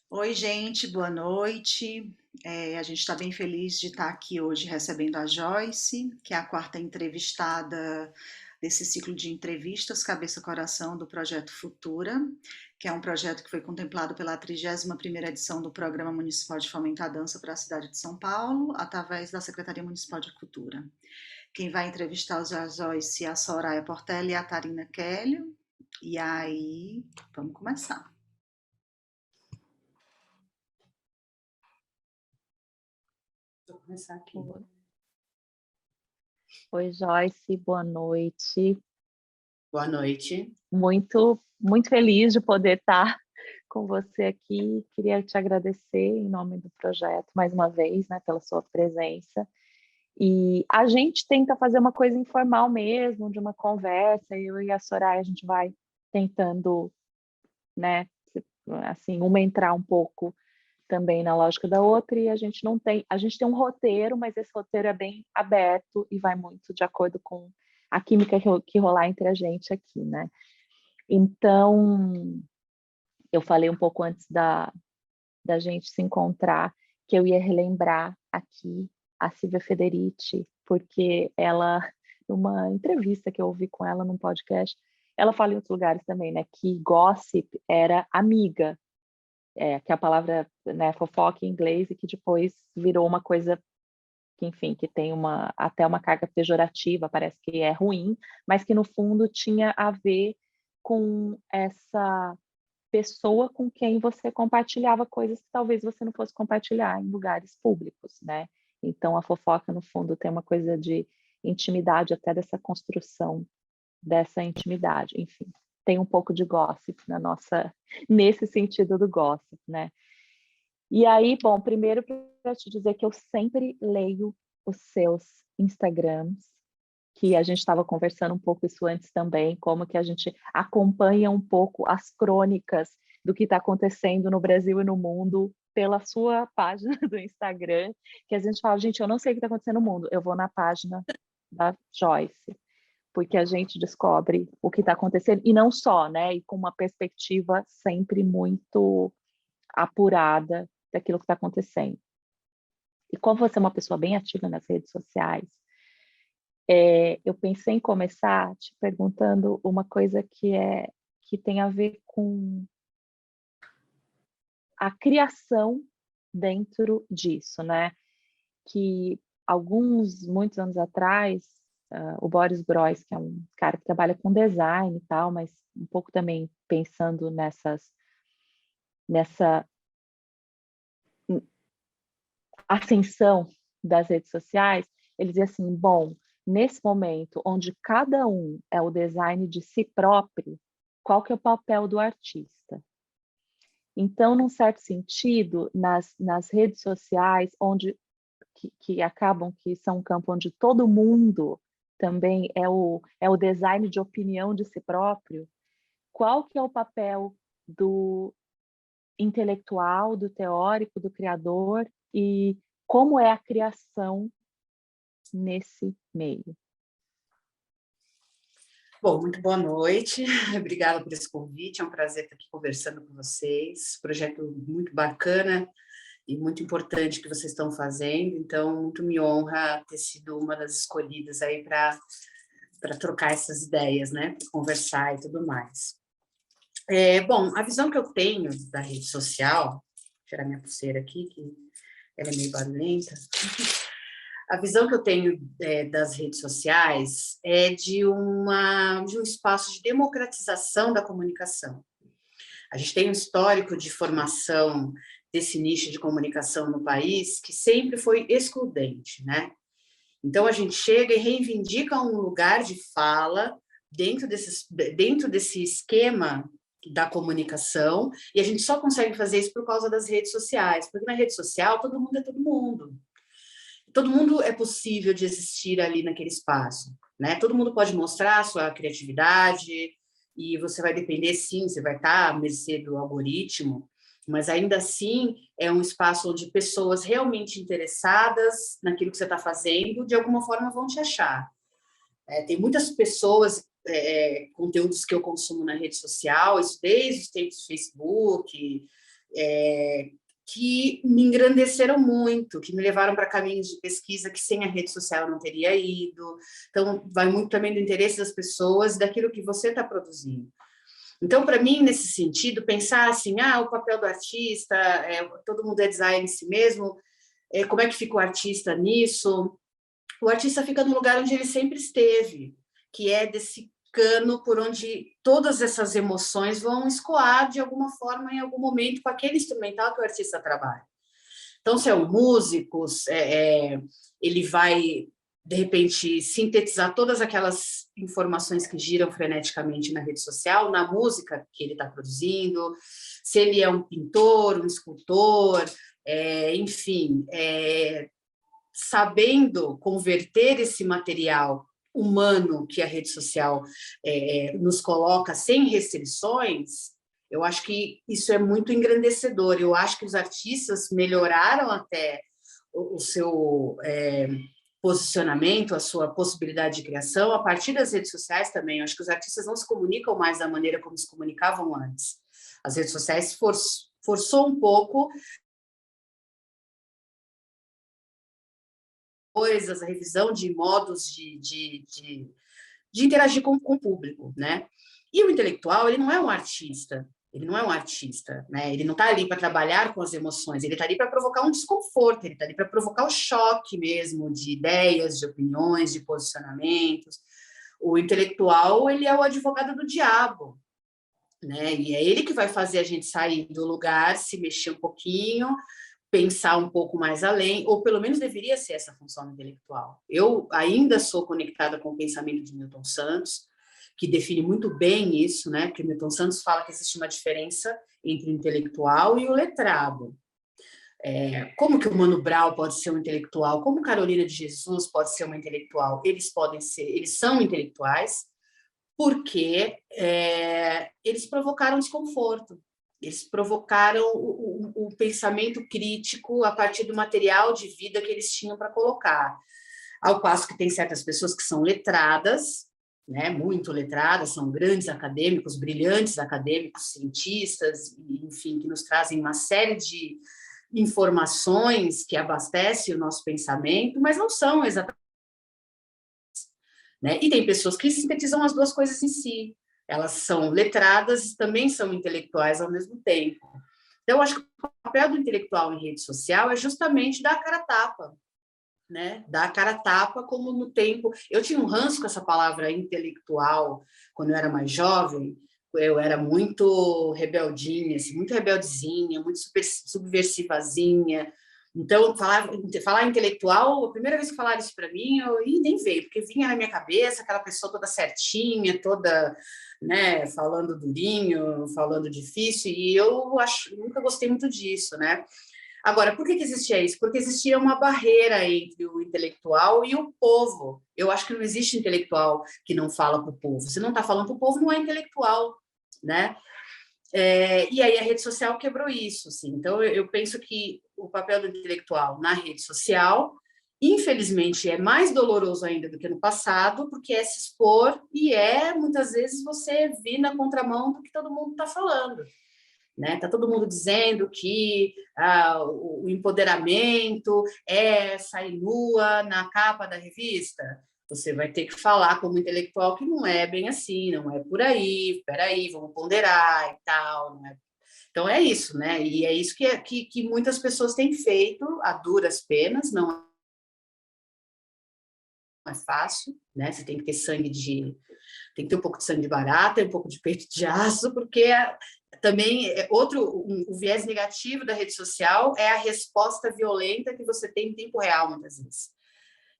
Oi, gente, boa noite. A gente está bem feliz de estar aqui hoje recebendo a Joyce, que é a quarta entrevistada desse ciclo de entrevistas Cabeça Coração do Projeto Futura, que é um projeto que foi contemplado pela 31ª edição do Programa Municipal de Fomentar a Dança para a cidade de São Paulo, através da Secretaria Municipal de Cultura. Quem vai entrevistar a Joyce é a Soraya Portela e a Tarina Kelly. E aí, vamos começar. Vou começar aqui. Oi, Joyce, boa noite. Boa noite. Muito feliz de poder estar com você aqui. Queria te agradecer em nome do projeto, mais uma vez, né, pela sua presença. E a gente tenta fazer uma coisa informal mesmo, de uma conversa, eu e a Soraya, a gente vai tentando, né, assim, uma entrar um pouco também na lógica da outra, e a gente tem um roteiro, mas esse roteiro é bem aberto e vai muito de acordo com a química que rolar entre a gente aqui, né? Então, eu falei um pouco antes da gente se encontrar, que eu ia relembrar aqui a Silvia Federici, porque ela, numa entrevista que eu ouvi com ela num podcast, ela fala em outros lugares também, né, que gossip era amiga, que a palavra, né, fofoca em inglês, e que depois virou uma coisa que, enfim, que tem até uma carga pejorativa, parece que é ruim, mas que no fundo tinha a ver com essa pessoa com quem você compartilhava coisas que talvez você não fosse compartilhar em lugares públicos, né? Então a fofoca, no fundo, tem uma coisa de intimidade, até dessa construção dessa intimidade, enfim. Tem um pouco de gossip nesse sentido do gossip, né? E aí, bom, primeiro para te dizer que eu sempre leio os seus Instagrams, que a gente estava conversando um pouco isso antes também, como que a gente acompanha um pouco as crônicas do que está acontecendo no Brasil e no mundo pela sua página do Instagram, que a gente fala, gente, eu não sei o que está acontecendo no mundo, eu vou na página da Joyce, porque a gente descobre o que está acontecendo, e não só, né, e com uma perspectiva sempre muito apurada daquilo que está acontecendo. E como você é uma pessoa bem ativa nas redes sociais, eu pensei em começar te perguntando uma coisa que tem a ver com a criação dentro disso, né? Que muitos anos atrás, o Boris Groys, que é um cara que trabalha com design e tal, mas um pouco também pensando nessa ascensão das redes sociais, ele dizia assim, bom, nesse momento onde cada um é o design de si próprio, qual que é o papel do artista? Então, num certo sentido, nas redes sociais, que acabam que são um campo onde todo mundo também é o design de opinião de si próprio, qual que é o papel do intelectual, do teórico, do criador, e como é a criação nesse meio? Bom, muito boa noite. Obrigada por esse convite. É um prazer estar aqui conversando com vocês. Projeto muito bacana e muito importante que vocês estão fazendo. Então, muito me honra ter sido uma das escolhidas aí para trocar essas ideias, né? Para conversar e tudo mais. Bom, a visão que eu tenho da rede social, vou tirar minha pulseira aqui, que ela é meio barulhenta. A visão que eu tenho das redes sociais é de um espaço de democratização da comunicação. A gente tem um histórico de formação desse nicho de comunicação no país que sempre foi excludente, né? Então, a gente chega e reivindica um lugar de fala dentro desse esquema da comunicação, e a gente só consegue fazer isso por causa das redes sociais, porque na rede social todo mundo é todo mundo. Todo mundo é possível de existir ali naquele espaço, né? Todo mundo pode mostrar a sua criatividade e você vai depender, sim, você vai estar à mercê do algoritmo, mas ainda assim é um espaço onde pessoas realmente interessadas naquilo que você está fazendo, de alguma forma vão te achar. Tem muitas pessoas, conteúdos que eu consumo na rede social, isso desde os tempos do Facebook, que me engrandeceram muito, que me levaram para caminhos de pesquisa que sem a rede social eu não teria ido. Então, vai muito também do interesse das pessoas e daquilo que você está produzindo. Então, para mim, nesse sentido, pensar assim, o papel do artista, todo mundo é design em si mesmo, como é que fica o artista nisso? O artista fica no lugar onde ele sempre esteve, que é desse cano por onde todas essas emoções vão escoar de alguma forma, em algum momento, com aquele instrumental que o artista trabalha. Então, se é um músico, ele vai, de repente, sintetizar todas aquelas informações que giram freneticamente na rede social, na música que ele está produzindo. Se ele é um pintor, um escultor, enfim, sabendo converter esse material humano que a rede social nos coloca sem restrições, eu acho que isso é muito engrandecedor. Eu acho que os artistas melhoraram até o seu posicionamento, a sua possibilidade de criação a partir das redes sociais também. Eu acho que os artistas não se comunicam mais da maneira como se comunicavam antes. As redes sociais forçou um pouco coisas, a revisão de modos de interagir com o público, né? E o intelectual, ele não é um artista, né? Ele não está ali para trabalhar com as emoções, ele está ali para provocar um desconforto, ele está ali para provocar o choque mesmo de ideias, de opiniões, de posicionamentos. O intelectual, ele é o advogado do diabo, né? E é ele que vai fazer a gente sair do lugar, se mexer um pouquinho, pensar um pouco mais além, ou pelo menos deveria ser essa função intelectual. Eu ainda sou conectada com o pensamento de Milton Santos, que define muito bem isso, né? Porque Milton Santos fala que existe uma diferença entre o intelectual e o letrado. Como que o Mano Brown pode ser um intelectual? Como Carolina de Jesus pode ser uma intelectual? Eles são intelectuais porque eles provocaram desconforto. Eles provocaram o pensamento crítico a partir do material de vida que eles tinham para colocar. Ao passo que tem certas pessoas que são letradas, né, muito letradas, são grandes acadêmicos, brilhantes acadêmicos, cientistas, enfim, que nos trazem uma série de informações que abastecem o nosso pensamento, mas não são exatamente, né? E tem pessoas que sintetizam as duas coisas em si. Elas são letradas e também são intelectuais ao mesmo tempo. Então, eu acho que o papel do intelectual em rede social é justamente dar a cara a tapa, né? Dar a cara a tapa, como no tempo... Eu tinha um ranço com essa palavra intelectual quando eu era mais jovem. Eu era muito rebeldinha, assim, muito rebeldezinha, muito subversivazinha. Então, falar intelectual, a primeira vez que falaram isso para mim, eu nem veio, porque vinha na minha cabeça aquela pessoa toda certinha, toda, né, falando durinho, falando difícil, e eu nunca gostei muito disso, né? Agora, por que existia isso? Porque existia uma barreira entre o intelectual e o povo. Eu acho que não existe intelectual que não fala para o povo. Se não está falando para o povo, não é intelectual, né? E aí a rede social quebrou isso, assim. Então, eu penso que o papel do intelectual na rede social, infelizmente, é mais doloroso ainda do que no passado, porque é se expor e muitas vezes, você vir na contramão do que todo mundo está falando. Né? Tá todo mundo dizendo que o empoderamento é sair nua na capa da revista. Você vai ter que falar como intelectual que não é bem assim, não é por aí, peraí, vamos ponderar e tal. Não é? Então, é isso, né? E é isso que muitas pessoas têm feito a duras penas, não é fácil, né? Você tem que ter tem que ter um pouco de sangue de barata, um pouco de peito de aço, porque também o viés negativo da rede social é a resposta violenta que você tem em tempo real, muitas vezes.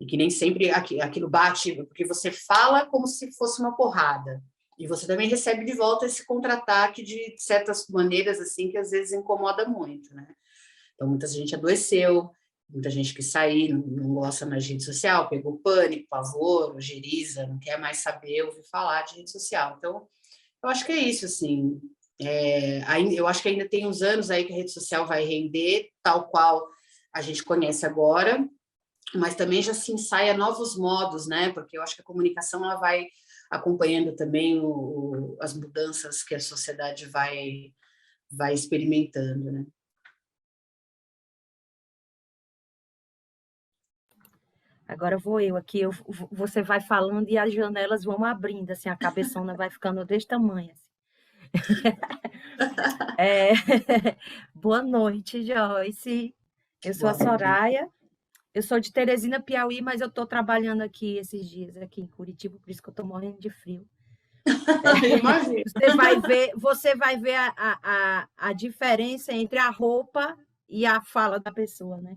E que nem sempre aquilo bate, porque você fala como se fosse uma porrada. E você também recebe de volta esse contra-ataque de certas maneiras, assim, que às vezes incomoda muito, né? Então, muita gente adoeceu, muita gente que saiu, não gosta mais de rede social, pegou pânico, pavor, ojeriza, não quer mais saber, ouvir falar de rede social. Então, eu acho que é isso, assim. Eu acho que ainda tem uns anos aí que a rede social vai render, tal qual a gente conhece agora, mas também já se ensaia novos modos, né? Porque eu acho que a comunicação ela vai acompanhando também as mudanças que a sociedade vai vai experimentando, né? Agora vou eu aqui, você vai falando e as janelas vão abrindo, assim, a cabeçona vai ficando desse tamanho. Assim. Boa noite, Joyce. Eu sou a Soraya. Eu sou de Teresina, Piauí, mas eu estou trabalhando aqui esses dias, aqui em Curitiba, por isso que eu estou morrendo de frio. Imagina. Você vai ver a diferença entre a roupa e a fala da pessoa, né?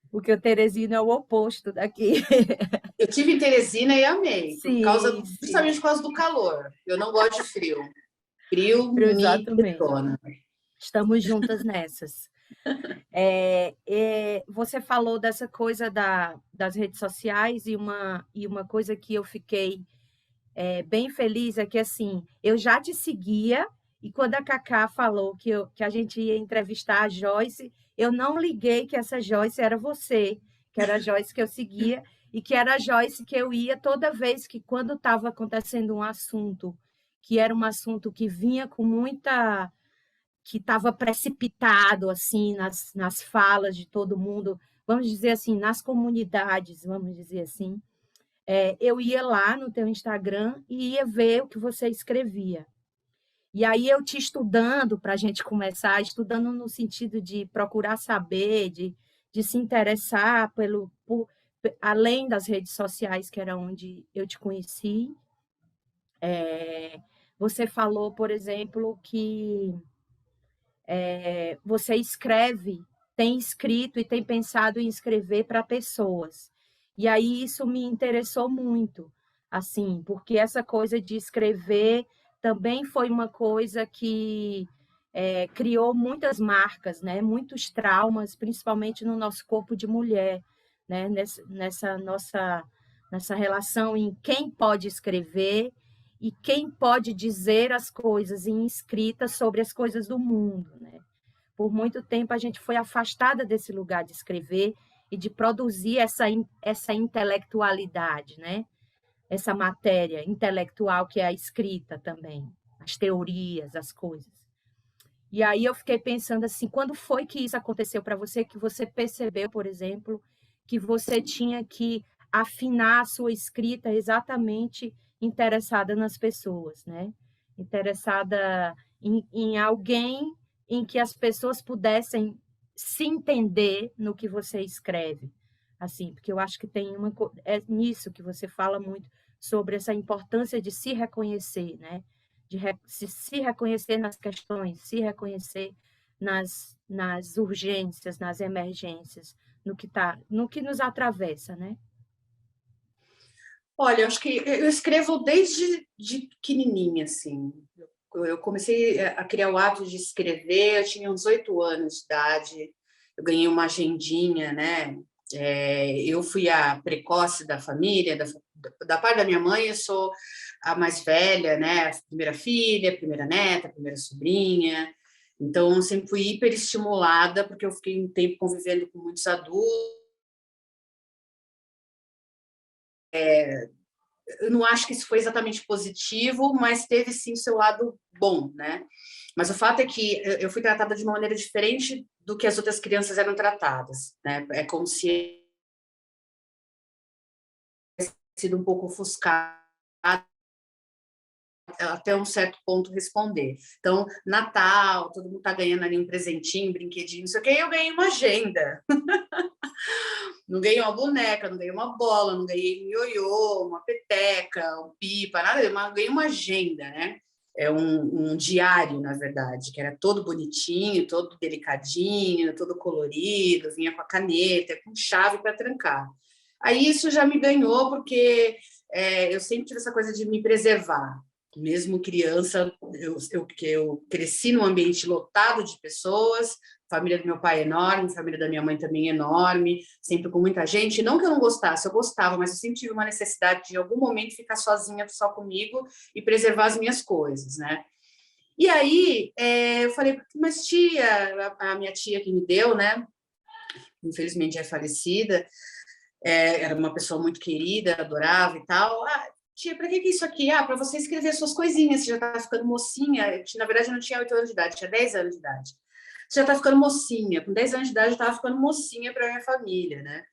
Porque o Teresina é o oposto daqui. Eu tive em Teresina e amei, Sim, justamente por causa do calor. Eu não gosto de frio. Frio me exatamente. detona. Estamos juntas nessas. Você falou dessa coisa das redes sociais e uma coisa que eu fiquei bem feliz é que, assim, eu já te seguia e quando a Cacá falou que a gente ia entrevistar a Joyce, eu não liguei que essa Joyce era você, que era a Joyce que eu seguia e que era a Joyce que eu ia toda vez que, quando estava acontecendo um assunto, que era um assunto que vinha com muita... que estava precipitado, assim, nas falas de todo mundo, vamos dizer assim, nas comunidades, vamos dizer assim, eu ia lá no teu Instagram e ia ver o que você escrevia. E aí eu te estudando para a gente começar, estudando no sentido de procurar saber, de se interessar além das redes sociais, que era onde eu te conheci. Você falou, por exemplo, que você escreve, tem escrito e tem pensado em escrever para pessoas. E aí isso me interessou muito, assim, porque essa coisa de escrever também foi uma coisa que criou muitas marcas, né? Muitos traumas, principalmente no nosso corpo de mulher, né? Nessa relação em quem pode escrever e quem pode dizer as coisas em escrita sobre as coisas do mundo, né? Por muito tempo a gente foi afastada desse lugar de escrever e de produzir essa intelectualidade, né? Essa matéria intelectual que é a escrita também, as teorias, as coisas. E aí eu fiquei pensando assim, quando foi que isso aconteceu para você, que você percebeu, por exemplo, que você tinha que afinar a sua escrita exatamente interessada nas pessoas, né? Interessada em alguém em que as pessoas pudessem se entender no que você escreve, assim, porque eu acho que é nisso que você fala muito sobre essa importância de se reconhecer, né? De se reconhecer nas questões, se reconhecer nas urgências, nas emergências, no que nos atravessa, né? Olha, eu acho que eu escrevo desde de pequenininha, assim. Eu comecei a criar o hábito de escrever, eu tinha uns 8 anos de idade, eu ganhei uma agendinha, né? Eu fui a precoce da família, da parte da minha mãe, eu sou a mais velha, né? A primeira filha, a primeira neta, a primeira sobrinha. Então, eu sempre fui hiperestimulada, porque eu fiquei um tempo convivendo com muitos adultos. Eu não acho que isso foi exatamente positivo, mas teve sim o seu lado bom, né? Mas o fato é que eu fui tratada de uma maneira diferente do que as outras crianças eram tratadas, né? É como se sido um pouco ofuscada até um certo ponto responder. Então, Natal, todo mundo está ganhando ali um presentinho, um brinquedinho, não sei o quê, eu ganhei uma agenda. Não ganhei uma boneca, não ganhei uma bola, não ganhei um ioiô, uma peteca, um pipa, nada, ganhei uma agenda, né? Um diário, na verdade, que era todo bonitinho, todo delicadinho, todo colorido, vinha com a caneta, com chave para trancar. Aí isso já me ganhou, porque eu sempre tive essa coisa de me preservar. Mesmo criança, eu cresci num ambiente lotado de pessoas, a família do meu pai é enorme, a família da minha mãe também é enorme, sempre com muita gente. Não que eu não gostasse, eu gostava, mas eu sempre tive uma necessidade de, em algum momento, ficar sozinha, só comigo e preservar as minhas coisas, né? E aí, eu falei, mas tia, a minha tia que me deu, né? Infelizmente é falecida, era uma pessoa muito querida, adorava e tal. tia, para que isso aqui? Ah, para você escrever suas coisinhas, você já está ficando mocinha. Na verdade, eu não tinha 8 anos de idade, tinha 10 anos de idade. Você já está ficando mocinha. Com 10 anos de idade, eu estava ficando mocinha para minha família, né?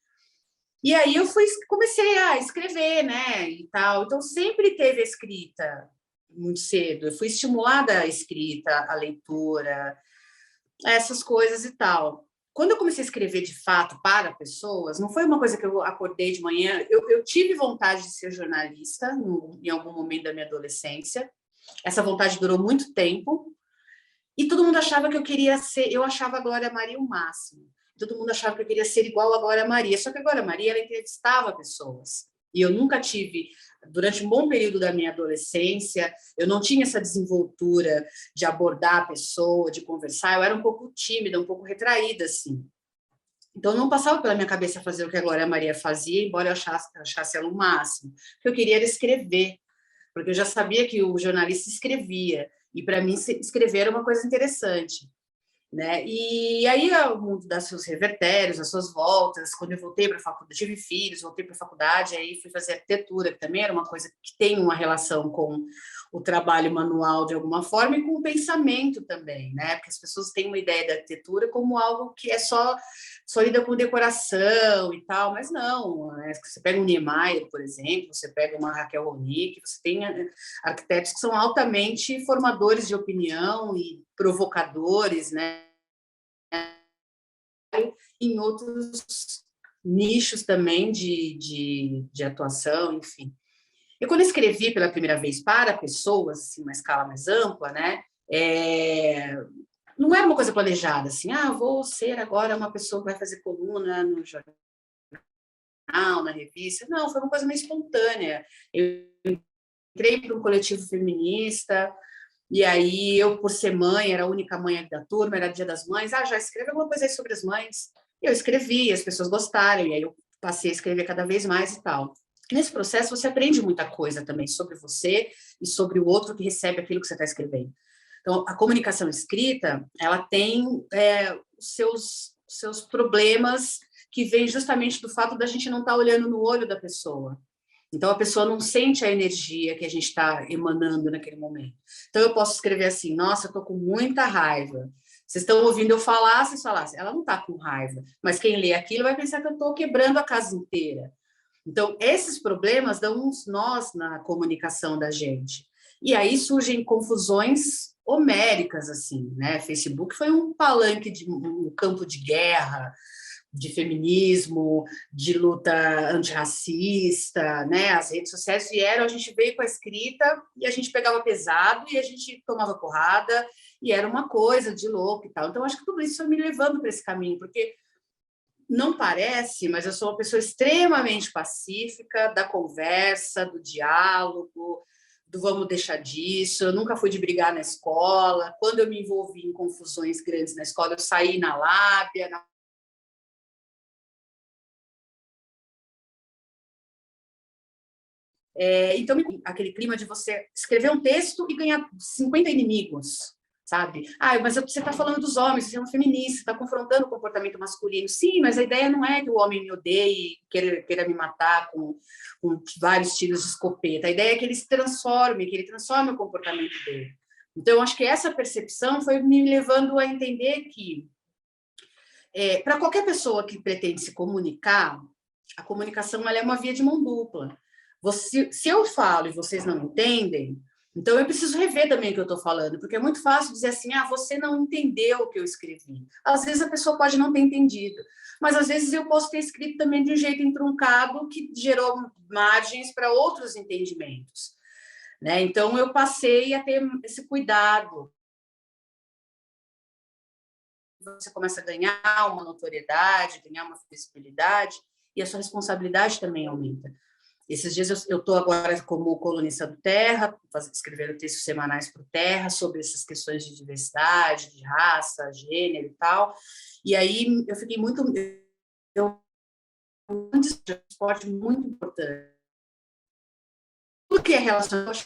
E aí eu comecei a escrever, né, e tal. Então, sempre teve a escrita muito cedo. Eu fui estimulada a escrita, a leitura, essas coisas e tal. Quando eu comecei a escrever de fato para pessoas, não foi uma coisa que eu acordei de manhã. Eu tive vontade de ser jornalista em algum momento da minha adolescência. Essa vontade durou muito tempo. E todo mundo achava que eu queria ser... Eu achava a Glória Maria o máximo. Todo mundo achava que eu queria ser igual a Glória Maria. Só que a Glória Maria, ela entrevistava pessoas. E eu nunca tive... Durante um bom período da minha adolescência, eu não tinha essa desenvoltura de abordar a pessoa, de conversar. Eu era um pouco tímida, um pouco retraída, assim. Então, não passava pela minha cabeça fazer o que a Glória Maria fazia, embora eu achasse ela o máximo. O que eu queria era escrever, porque eu já sabia que o jornalista escrevia. E, para mim, escrever era uma coisa interessante. Né? E aí o mundo dá seus revertérios, as suas voltas. Quando eu voltei para a faculdade, tive filhos, voltei para a faculdade, aí fui fazer arquitetura, que também era uma coisa que tem uma relação com o trabalho manual de alguma forma e com o pensamento também, né? Porque as pessoas têm uma ideia da arquitetura como algo que é só lida com decoração e tal, mas não, né? Você pega um Niemeyer, por exemplo, você pega uma Raquel Ronick, você tem arquitetos que são altamente formadores de opinião e provocadores, né? Em outros nichos também de atuação, enfim. Eu, quando escrevi pela primeira vez para pessoas, assim, uma escala mais ampla, né? Não era uma coisa planejada, assim, vou ser agora uma pessoa que vai fazer coluna no jornal, na revista. Não, foi uma coisa meio espontânea. Eu entrei para um coletivo feminista, e aí eu, por ser mãe, era a única mãe da turma, era Dia das Mães, já escreve alguma coisa aí sobre as mães. E eu escrevi, as pessoas gostaram, e aí eu passei a escrever cada vez mais e tal. Nesse processo, você aprende muita coisa também sobre você e sobre o outro que recebe aquilo que você está escrevendo. Então, a comunicação escrita, ela tem os seus problemas que vêm justamente do fato da gente não estar olhando no olho da pessoa. Então, a pessoa não sente a energia que a gente está emanando naquele momento. Então, eu posso escrever assim, nossa, eu estou com muita raiva. Vocês estão ouvindo eu falar, vocês falassem, ela não está com raiva. Mas quem lê aquilo vai pensar que eu estou quebrando a casa inteira. Então, esses problemas dão uns nós na comunicação da gente. E aí surgem confusões homéricas, assim, né? Facebook foi um palanque, um campo de guerra, de feminismo, de luta antirracista, né? As redes sociais vieram, a gente veio com a escrita e a gente pegava pesado e a gente tomava porrada e era uma coisa de louco e tal. Então, acho que tudo isso foi me levando para esse caminho, porque não parece, mas eu sou uma pessoa extremamente pacífica, da conversa, do diálogo, do vamos deixar disso. Eu nunca fui de brigar na escola. Quando eu me envolvi em confusões grandes na escola, eu saí na lábia, então, aquele clima de você escrever um texto e ganhar 50 inimigos, sabe? Mas você está falando dos homens, você é uma feminista, está confrontando o comportamento masculino. Sim, mas a ideia não é que o homem me odeie, queira me matar com vários tiros de escopeta. A ideia é que ele se transforme, que ele transforme o comportamento dele. Então, eu acho que essa percepção foi me levando a entender que, para qualquer pessoa que pretende se comunicar, a comunicação ela é uma via de mão dupla. Se eu falo e vocês não entendem, então eu preciso rever também o que eu estou falando, porque é muito fácil dizer assim, você não entendeu o que eu escrevi. Às vezes a pessoa pode não ter entendido, mas às vezes eu posso ter escrito também de um jeito entroncado que gerou margens para outros entendimentos, né? Então eu passei a ter esse cuidado. Você começa a ganhar uma notoriedade, ganhar uma visibilidade, e a sua responsabilidade também aumenta. Esses dias eu estou agora como colunista do Terra, escrevendo textos semanais para o Terra sobre essas questões de diversidade, de raça, gênero e tal. E aí eu fiquei muito... um esporte muito importante. Tudo que é relacionado...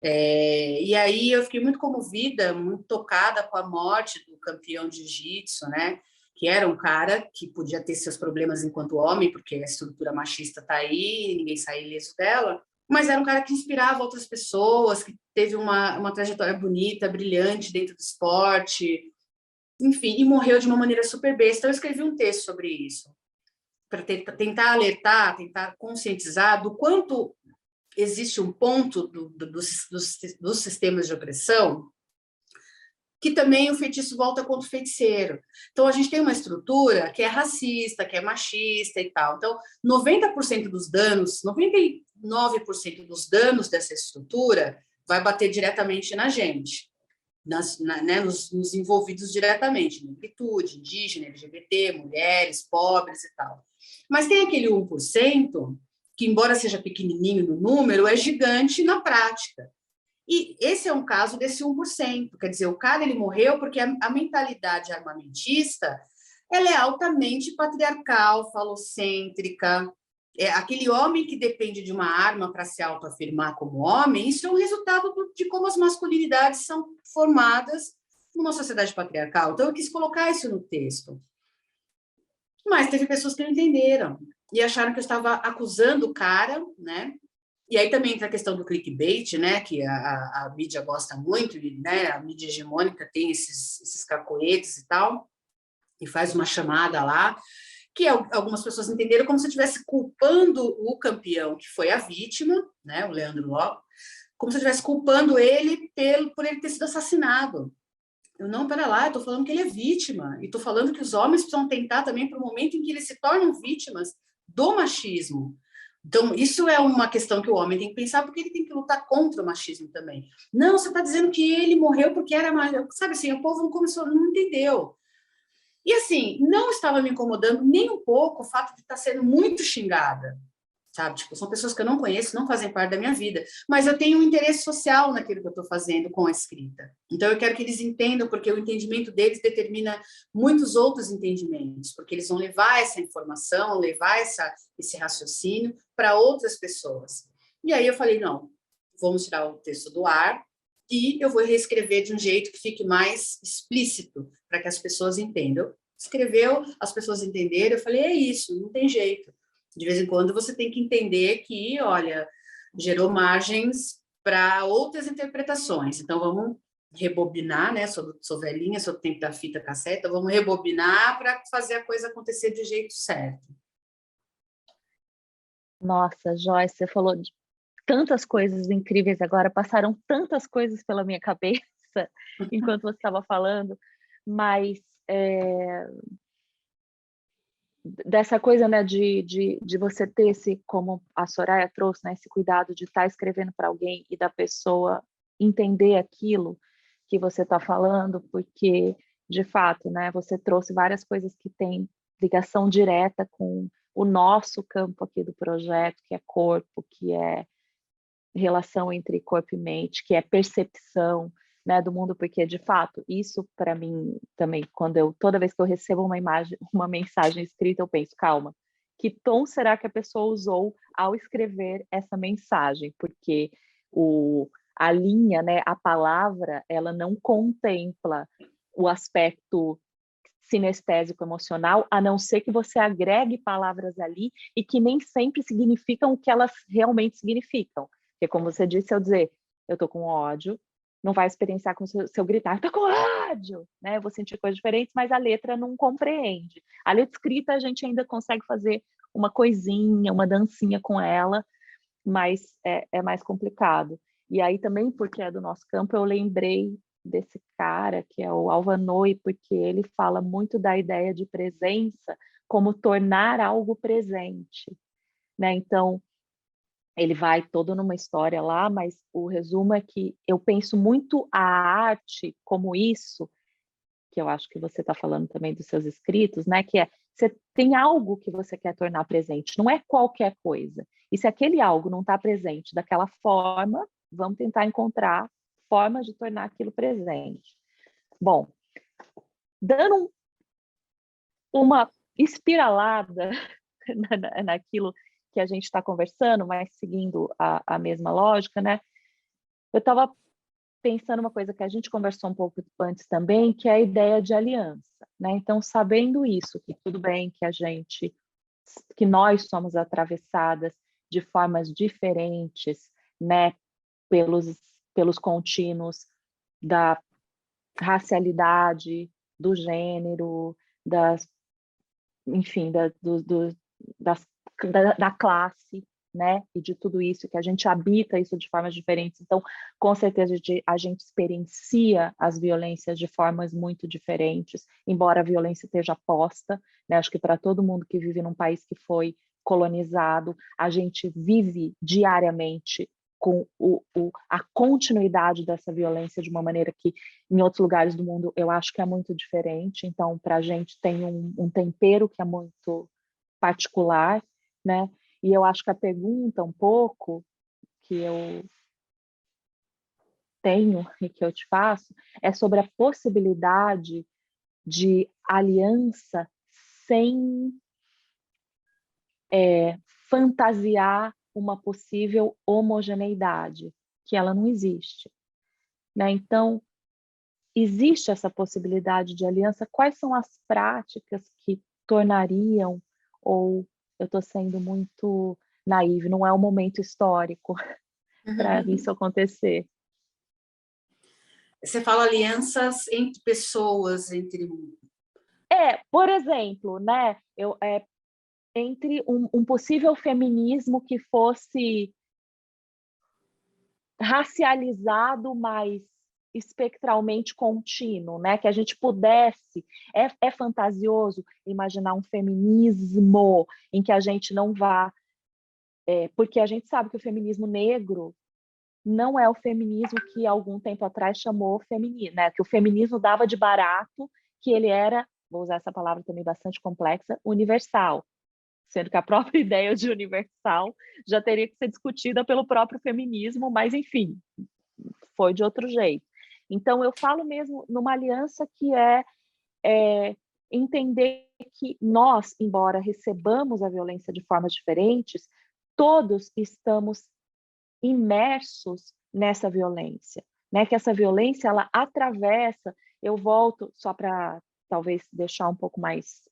e aí eu fiquei muito comovida, muito tocada com a morte do campeão de jiu-jitsu, né? Que era um cara que podia ter seus problemas enquanto homem, porque a estrutura machista está aí, ninguém sai ileso dela, mas era um cara que inspirava outras pessoas, que teve uma trajetória bonita, brilhante dentro do esporte, enfim, e morreu de uma maneira super besta. Então, eu escrevi um texto sobre isso, para tentar alertar, tentar conscientizar do quanto existe um ponto dos sistemas de opressão que também o feitiço volta contra o feiticeiro. Então, a gente tem uma estrutura que é racista, que é machista e tal. Então, 90% dos danos, 99% dos danos dessa estrutura vai bater diretamente na gente, né, nos envolvidos diretamente, negritude, indígena, LGBT, mulheres, pobres e tal. Mas tem aquele 1%, que embora seja pequenininho no número, é gigante na prática. E esse é um caso desse 1%, quer dizer, o cara ele morreu porque a mentalidade armamentista ela é altamente patriarcal, falocêntrica. Aquele homem que depende de uma arma para se autoafirmar como homem, isso é um resultado de como as masculinidades são formadas numa sociedade patriarcal. Então, eu quis colocar isso no texto. Mas teve pessoas que não entenderam e acharam que eu estava acusando o cara, né? E aí também entra a questão do clickbait, né, que a mídia gosta muito, né, a mídia hegemônica tem esses cacoetes e tal, e faz uma chamada lá, que algumas pessoas entenderam como se eu estivesse culpando o campeão, que foi a vítima, né, o Leandro Lopes, como se eu estivesse culpando ele por ele ter sido assassinado. Eu não, pera lá, eu estou falando que ele é vítima, e estou falando que os homens precisam tentar também para o momento em que eles se tornam vítimas do machismo. Então, isso é uma questão que o homem tem que pensar, porque ele tem que lutar contra o machismo também. Não, você está dizendo que ele morreu porque era mais... Sabe assim, o povo não começou, não entendeu. E assim, não estava me incomodando nem um pouco o fato de estar sendo muito xingada, sabe? Tipo, são pessoas que eu não conheço, não fazem parte da minha vida, mas eu tenho um interesse social naquilo que eu estou fazendo com a escrita. Então, eu quero que eles entendam, porque o entendimento deles determina muitos outros entendimentos, porque eles vão levar essa informação, levar esse raciocínio para outras pessoas. E aí eu falei, não, vamos tirar o texto do ar e eu vou reescrever de um jeito que fique mais explícito, para que as pessoas entendam. Escreveu, as pessoas entenderam, eu falei, é isso, não tem jeito. De vez em quando você tem que entender que, olha, gerou margens para outras interpretações. Então, vamos rebobinar, né? Sou velhinha, sou do tempo da fita cassete, vamos rebobinar para fazer a coisa acontecer do jeito certo. Nossa, Joyce, você falou de tantas coisas incríveis agora, passaram tantas coisas pela minha cabeça enquanto você estava falando, mas dessa coisa, né, de você ter esse, como a Soraya trouxe, né, esse cuidado de estar escrevendo para alguém e da pessoa entender aquilo que você está falando, porque, de fato, né, você trouxe várias coisas que têm ligação direta com o nosso campo aqui do projeto, que é corpo, que é relação entre corpo e mente, que é percepção, né, do mundo, porque de fato isso para mim também, toda vez que eu recebo uma imagem, uma mensagem escrita, eu penso, calma, que tom será que a pessoa usou ao escrever essa mensagem? Porque a linha, né, a palavra, ela não contempla o aspecto sinestésico emocional, a não ser que você agregue palavras ali e que nem sempre significam o que elas realmente significam. Porque, como você disse, eu dizer, eu tô com ódio, não vai experienciar como se eu gritar, eu tô com ódio, né? Eu vou sentir coisas diferentes, mas a letra não compreende. A letra escrita a gente ainda consegue fazer uma coisinha, uma dancinha com ela, mas é mais complicado. E aí também, porque é do nosso campo, eu lembrei desse cara, que é o Alvanoi, porque ele fala muito da ideia de presença como tornar algo presente, né? Então, ele vai todo numa história lá, mas o resumo é que eu penso muito a arte como isso, que eu acho que você está falando também dos seus escritos, né? Que você tem algo que você quer tornar presente, não é qualquer coisa. E se aquele algo não está presente daquela forma, vamos tentar encontrar formas de tornar aquilo presente. Bom, dando uma espiralada naquilo que a gente está conversando, mas seguindo a mesma lógica, né? Eu estava pensando uma coisa que a gente conversou um pouco antes também, que é a ideia de aliança, né? Então, sabendo isso, que tudo bem que nós somos atravessadas de formas diferentes, né, pelos contínuos da racialidade, do gênero, enfim, das, da classe, né, e de tudo isso, que a gente habita isso de formas diferentes. Então, com certeza, a gente experiencia as violências de formas muito diferentes, embora a violência esteja posta, né, acho que para todo mundo que vive num país que foi colonizado, a gente vive diariamente com a continuidade dessa violência de uma maneira que, em outros lugares do mundo, eu acho que é muito diferente. Então, para a gente tem um tempero que é muito particular, né? E eu acho que a pergunta um pouco que eu tenho e que eu te faço é sobre a possibilidade de aliança sem fantasiar uma possível homogeneidade, que ela não existe, né? Então, existe essa possibilidade de aliança? Quais são as práticas que tornariam, ou eu estou sendo muito naive, não é o momento histórico para isso acontecer? Você fala alianças entre pessoas, entre... Por exemplo, né, entre um possível feminismo que fosse racializado, mas espectralmente contínuo, né? Que a gente pudesse, é fantasioso imaginar um feminismo em que a gente não vá, porque a gente sabe que o feminismo negro não é o feminismo que algum tempo atrás chamou feminino, né? Que o feminismo dava de barato, que ele era, vou usar essa palavra também bastante complexa, universal, sendo que a própria ideia de universal já teria que ser discutida pelo próprio feminismo, mas enfim, foi de outro jeito. Então, eu falo mesmo numa aliança que entender que nós, embora recebamos a violência de formas diferentes, todos estamos imersos nessa violência, né? Que essa violência, ela atravessa, eu volto só para talvez deixar um pouco mais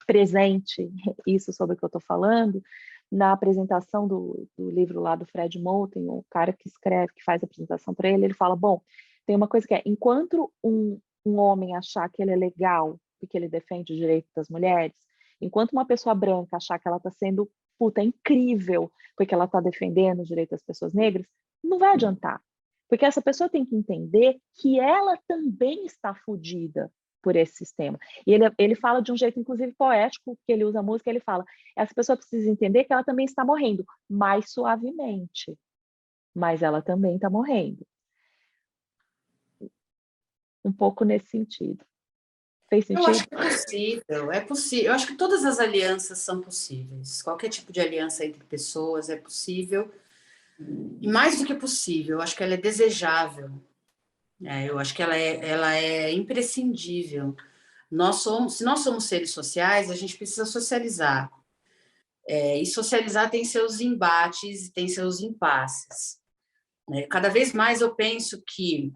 presente isso sobre o que eu estou falando, na apresentação do livro lá do Fred Moten, o cara que escreve, que faz a apresentação para ele, ele fala, bom, tem uma coisa que enquanto um homem achar que ele é legal porque ele defende o direito das mulheres, enquanto uma pessoa branca achar que ela está sendo incrível porque ela está defendendo o direito das pessoas negras, não vai adiantar. Porque essa pessoa tem que entender que ela também está fodida por esse sistema. E ele fala de um jeito, inclusive, poético, que ele usa a música, ele fala, essa pessoa precisa entender que ela também está morrendo, mais suavemente, mas ela também está morrendo. Um pouco nesse sentido. Fez sentido? Eu acho que é possível, é possível. Eu acho que todas as alianças são possíveis. Qualquer tipo de aliança entre pessoas é possível. E mais do que possível, eu acho que ela é desejável. Eu acho que ela é imprescindível. Se nós somos seres sociais, a gente precisa socializar. E socializar tem seus embates e tem seus impasses. Cada vez mais eu penso que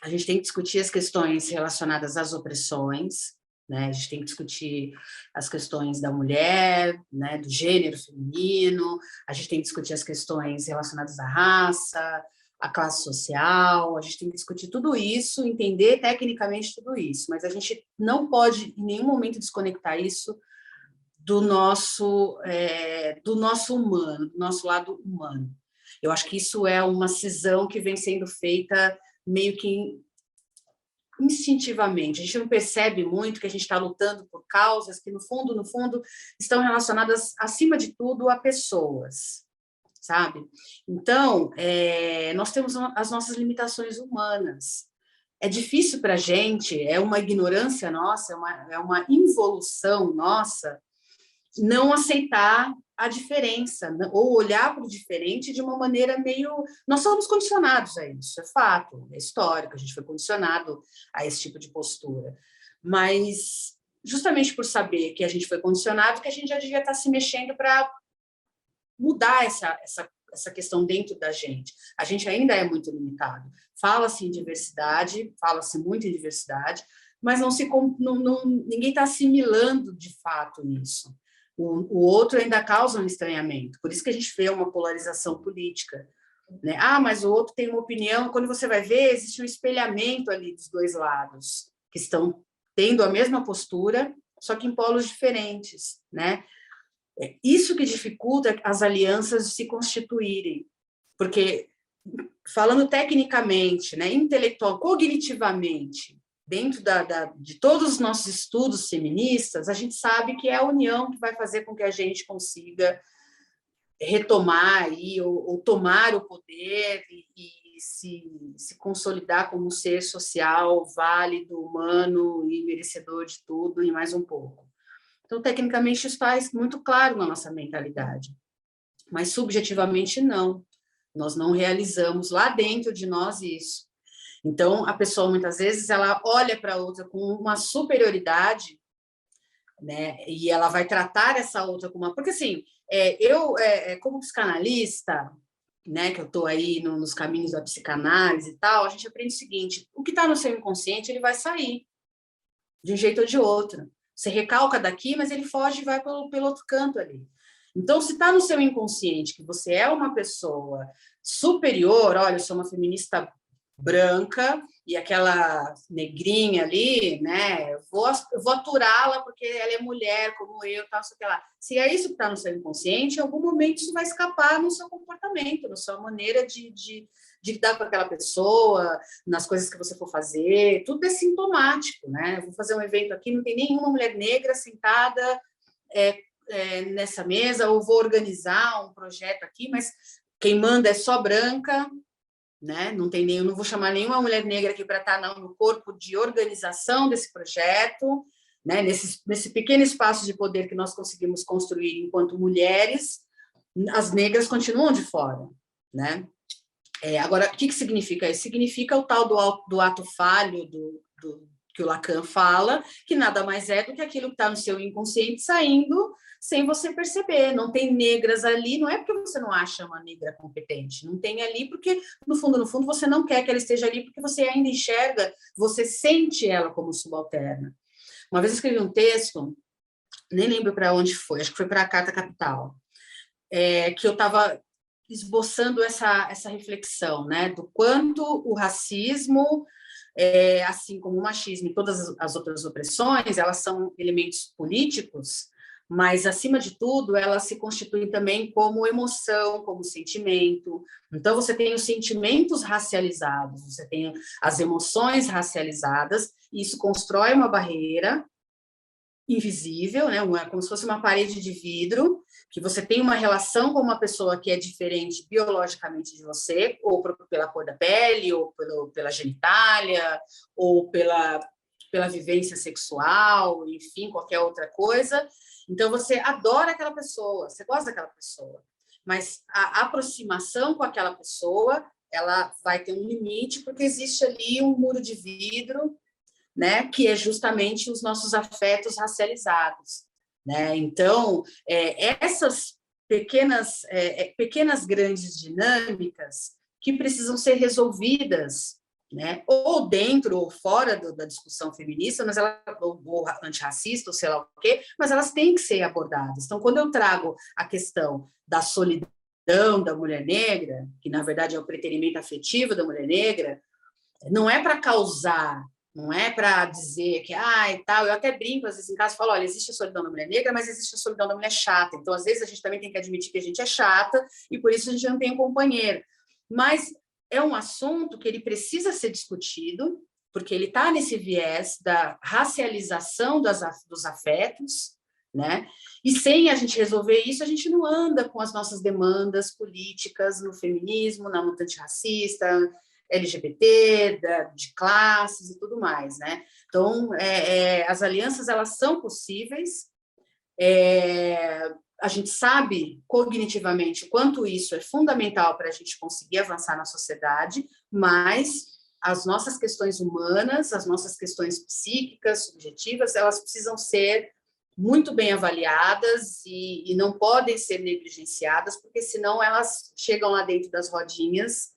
a gente tem que discutir as questões relacionadas às opressões, né? A gente tem que discutir as questões da mulher, né? Do gênero feminino, a gente tem que discutir as questões relacionadas à raça, à classe social, a gente tem que discutir tudo isso, entender tecnicamente tudo isso, mas a gente não pode em nenhum momento desconectar isso do nosso humano, do nosso lado humano. Eu acho que isso é uma cisão que vem sendo feita meio que instintivamente. A gente não percebe muito que a gente está lutando por causas que, no fundo, estão relacionadas, acima de tudo, a pessoas, sabe? Então, nós temos as nossas limitações humanas. É difícil para a gente, é uma ignorância nossa, é uma involução nossa, não aceitar a diferença, ou olhar para o diferente de uma maneira meio... Nós somos condicionados a isso, é fato, é histórico, a gente foi condicionado a esse tipo de postura. Mas, justamente por saber que a gente foi condicionado, que a gente já devia estar se mexendo para mudar essa questão dentro da gente. A gente ainda é muito limitado. Fala-se em diversidade, fala-se muito em diversidade, mas ninguém está assimilando de fato isso. O outro ainda causa um estranhamento. Por isso que a gente vê uma polarização política, né? Ah, mas o outro tem uma opinião. Quando você vai ver, existe um espelhamento ali dos dois lados, que estão tendo a mesma postura, só que em polos diferentes, né? É isso que dificulta as alianças se constituírem, porque, falando tecnicamente, né, intelectual, cognitivamente, dentro de todos os nossos estudos feministas, a gente sabe que é a união que vai fazer com que a gente consiga retomar aí, ou tomar o poder e se consolidar como um ser social, válido, humano e merecedor de tudo e mais um pouco. Então, tecnicamente, isso está muito claro na nossa mentalidade, mas subjetivamente não. Nós não realizamos lá dentro de nós isso. Então, a pessoa, muitas vezes, ela olha para a outra com uma superioridade, né? E ela vai tratar essa outra como uma... Porque, assim, eu, como psicanalista, né, que eu estou aí nos caminhos da psicanálise e tal, a gente aprende o seguinte: o que está no seu inconsciente, ele vai sair, de um jeito ou de outro. Você recalca daqui, mas ele foge e vai pelo outro canto ali. Então, se está no seu inconsciente que você é uma pessoa superior, olha, eu sou uma feminista branca e aquela negrinha ali, né, eu vou aturá-la porque ela é mulher como eu, tal, sei lá. Se é isso que está no seu inconsciente, em algum momento isso vai escapar no seu comportamento, na sua maneira de lidar com aquela pessoa, nas coisas que você for fazer, tudo é sintomático, né? Eu vou fazer um evento aqui, não tem nenhuma mulher negra sentada nessa mesa, ou vou organizar um projeto aqui, mas quem manda é só branca, né? Não vou chamar nenhuma mulher negra aqui para estar no corpo de organização desse projeto, né? Nesse pequeno espaço de poder que nós conseguimos construir enquanto mulheres, as negras continuam de fora, né? Agora, o que significa isso? Significa o tal do ato falho que o Lacan fala, que nada mais é do que aquilo que está no seu inconsciente saindo sem você perceber. Não tem negras ali, não é porque você não acha uma negra competente, não tem ali porque, no fundo, você não quer que ela esteja ali, porque você ainda enxerga, você sente ela como subalterna. Uma vez eu escrevi um texto, nem lembro para onde foi, acho que foi para a Carta Capital, que eu estava esboçando essa reflexão, né, do quanto o racismo, assim como o machismo e todas as outras opressões, elas são elementos políticos, mas, acima de tudo, elas se constituem também como emoção, como sentimento. Então, você tem os sentimentos racializados, você tem as emoções racializadas, e isso constrói uma barreira invisível, né? Como se fosse uma parede de vidro, que você tem uma relação com uma pessoa que é diferente biologicamente de você, ou pela cor da pele, ou pela genitália, ou pela vivência sexual, enfim, qualquer outra coisa. Então, você adora aquela pessoa, você gosta daquela pessoa, mas a aproximação com aquela pessoa, ela vai ter um limite, porque existe ali um muro de vidro, né, que é justamente os nossos afetos racializados, né? Então, essas pequenas grandes dinâmicas que precisam ser resolvidas, né? Ou dentro ou fora da discussão feminista, mas ou antirracista, ou sei lá o quê, mas elas têm que ser abordadas. Então, quando eu trago a questão da solidão da mulher negra, que na verdade é o preterimento afetivo da mulher negra, não é para causar, não é para dizer que, e tal, eu até brinco, às vezes em casa, falo, olha, existe a solidão da mulher negra, mas existe a solidão da mulher chata, então às vezes a gente também tem que admitir que a gente é chata, e por isso a gente não tem um companheiro, mas é um assunto que ele precisa ser discutido, porque ele está nesse viés da racialização dos afetos, né? E sem a gente resolver isso, a gente não anda com as nossas demandas políticas no feminismo, na luta antirracista, LGBT, de classes e tudo mais, né? Então, as alianças, elas são possíveis, a gente sabe cognitivamente o quanto isso é fundamental para a gente conseguir avançar na sociedade, mas as nossas questões humanas, as nossas questões psíquicas, subjetivas, elas precisam ser muito bem avaliadas e não podem ser negligenciadas, porque senão elas chegam lá dentro das rodinhas,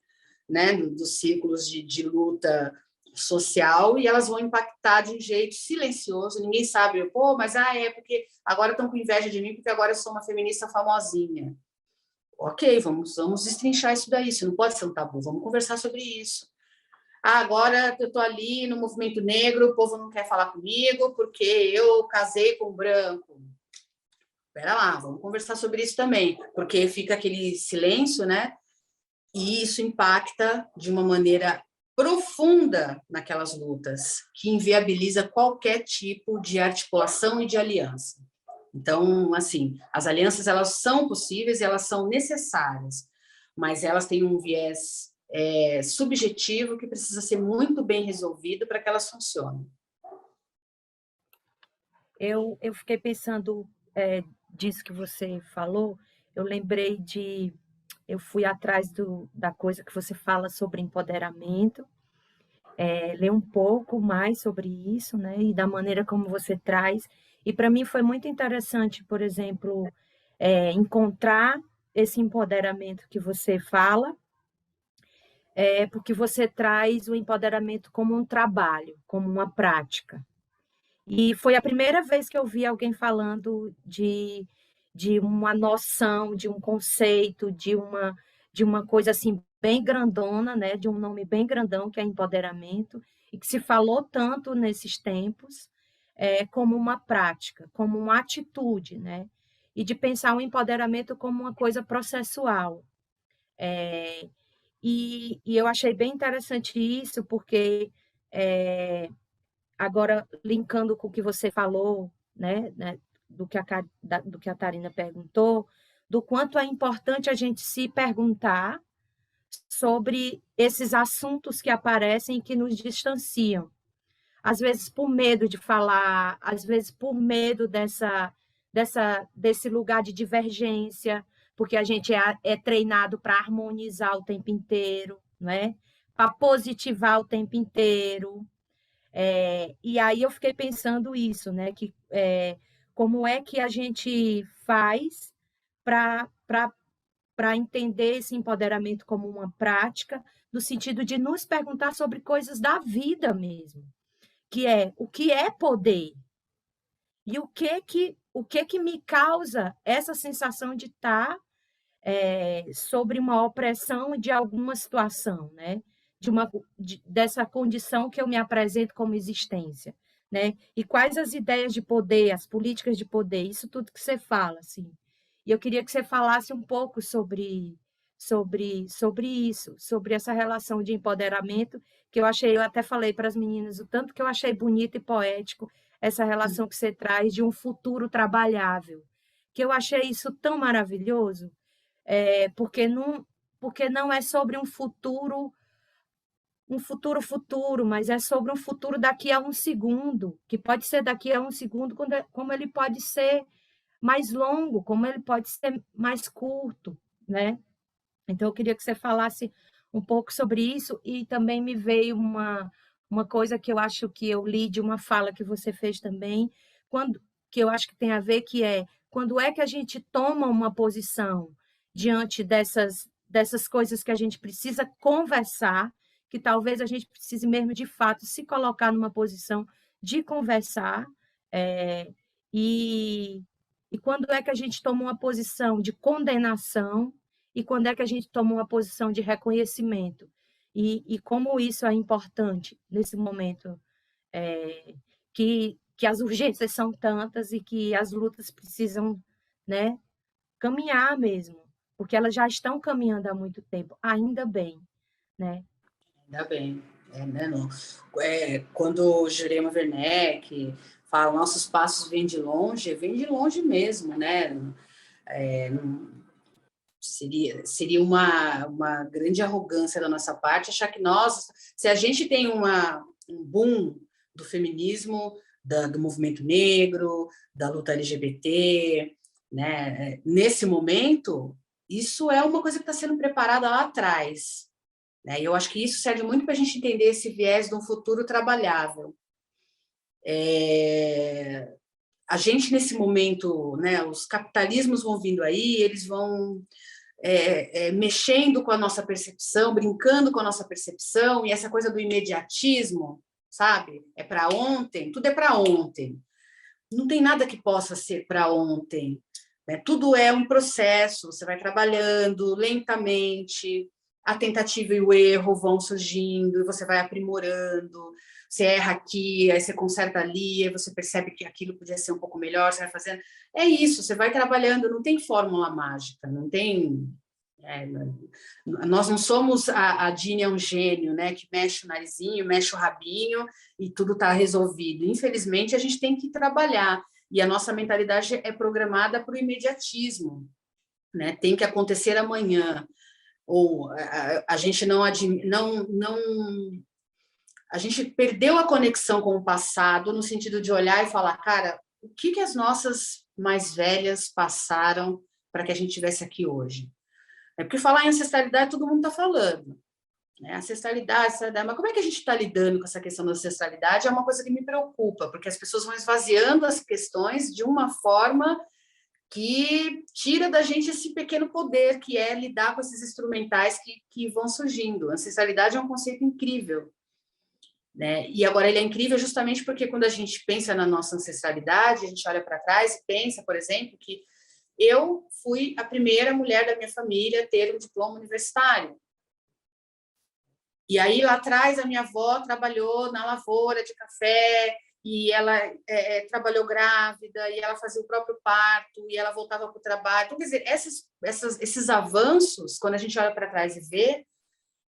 né, dos círculos de luta social e elas vão impactar de um jeito silencioso, ninguém sabe, pô, mas é porque agora estão com inveja de mim porque agora eu sou uma feminista famosinha. Ok, vamos destrinchar isso daí, isso não pode ser um tabu, vamos conversar sobre isso. Agora eu estou ali no movimento negro, o povo não quer falar comigo porque eu casei com um branco. Espera lá, vamos conversar sobre isso também, porque fica aquele silêncio, né? E isso impacta de uma maneira profunda naquelas lutas, que inviabiliza qualquer tipo de articulação e de aliança. Então, assim, as alianças, elas são possíveis, elas são necessárias, mas elas têm um viés subjetivo que precisa ser muito bem resolvido para que elas funcionem. Eu fiquei pensando disso que você falou, eu lembrei eu fui atrás da coisa que você fala sobre empoderamento, ler um pouco mais sobre isso, né, e da maneira como você traz, e para mim foi muito interessante, por exemplo, encontrar esse empoderamento que você fala, porque você traz o empoderamento como um trabalho, como uma prática. E foi a primeira vez que eu vi alguém falando de uma noção, de um conceito, de uma coisa assim bem grandona, né? De um nome bem grandão, que é empoderamento, e que se falou tanto nesses tempos, como uma prática, como uma atitude, né? E de pensar o empoderamento como uma coisa processual. E eu achei bem interessante isso, porque agora, linkando com o que você falou, né, do que a Tarina perguntou, do quanto é importante a gente se perguntar sobre esses assuntos que aparecem e que nos distanciam. Às vezes por medo de falar, às vezes por medo desse lugar de divergência, porque a gente é treinado para harmonizar o tempo inteiro, né? Para positivar o tempo inteiro. E aí eu fiquei pensando isso, né? Como é que a gente faz para entender esse empoderamento como uma prática, no sentido de nos perguntar sobre coisas da vida mesmo, que é o que é poder e o que me causa essa sensação de estar sobre uma opressão de alguma situação, né? Dessa condição que eu me apresento como existência, né? E quais as ideias de poder, as políticas de poder, isso tudo que você fala, assim. E eu queria que você falasse um pouco sobre isso, sobre essa relação de empoderamento, que eu até falei para as meninas, o tanto que eu achei bonito e poético essa relação que você traz de um futuro trabalhável, que eu achei isso tão maravilhoso, porque não é sobre futuro, mas é sobre um futuro daqui a um segundo, que pode ser daqui a um segundo, como ele pode ser mais longo, como ele pode ser mais curto, né? Então, eu queria que você falasse um pouco sobre isso, e também me veio uma coisa que eu acho que eu li de uma fala que você fez também, que eu acho que tem a ver, que é quando é que a gente toma uma posição diante dessas coisas que a gente precisa conversar, que talvez a gente precise mesmo, de fato, se colocar numa posição de conversar, é, e, e quando é que a gente toma uma posição de condenação, e quando é que a gente toma uma posição de reconhecimento. E como isso é importante nesse momento, que as urgências são tantas e que as lutas precisam, né, caminhar mesmo, porque elas já estão caminhando há muito tempo, ainda bem, né? Ainda bem. Né, não. Quando Jurema Werneck fala nossos passos vêm de longe mesmo, né? Seria uma grande arrogância da nossa parte achar que nós, se a gente tem um boom do feminismo, do movimento negro, da luta LGBT, né? Nesse momento, isso é uma coisa que está sendo preparada lá atrás. Né? E eu acho que isso serve muito para a gente entender esse viés de um futuro trabalhável. A gente, nesse momento, né, os capitalismos vão vindo aí, eles vão mexendo com a nossa percepção, brincando com a nossa percepção, e essa coisa do imediatismo, sabe? É para ontem, tudo é para ontem. Não tem nada que possa ser para ontem, né? Tudo é um processo, você vai trabalhando lentamente, a tentativa e o erro vão surgindo, e você vai aprimorando, você erra aqui, aí você conserta ali, aí você percebe que aquilo podia ser um pouco melhor, você vai fazendo. É isso, você vai trabalhando, não tem fórmula mágica, não tem... nós não somos a Dini é um gênio, né, que mexe o narizinho, mexe o rabinho e tudo está resolvido. Infelizmente, a gente tem que trabalhar, e a nossa mentalidade é programada para o imediatismo, né? Tem que acontecer amanhã, ou a gente a gente perdeu a conexão com o passado, no sentido de olhar e falar, cara, o que as nossas mais velhas passaram para que a gente estivesse aqui hoje? Porque falar em ancestralidade, todo mundo está falando, né? Ancestralidade, mas como é que a gente está lidando com essa questão da ancestralidade? É uma coisa que me preocupa, porque as pessoas vão esvaziando as questões de uma forma que tira da gente esse pequeno poder, que é lidar com esses instrumentais que vão surgindo. A ancestralidade é um conceito incrível, né? E agora ele é incrível justamente porque quando a gente pensa na nossa ancestralidade, a gente olha para trás e pensa, por exemplo, que eu fui a primeira mulher da minha família a ter um diploma universitário. E aí, lá atrás, a minha avó trabalhou na lavoura de café, e ela trabalhou grávida, e ela fazia o próprio parto, e ela voltava para o trabalho. Então, quer dizer, esses avanços, quando a gente olha para trás e vê,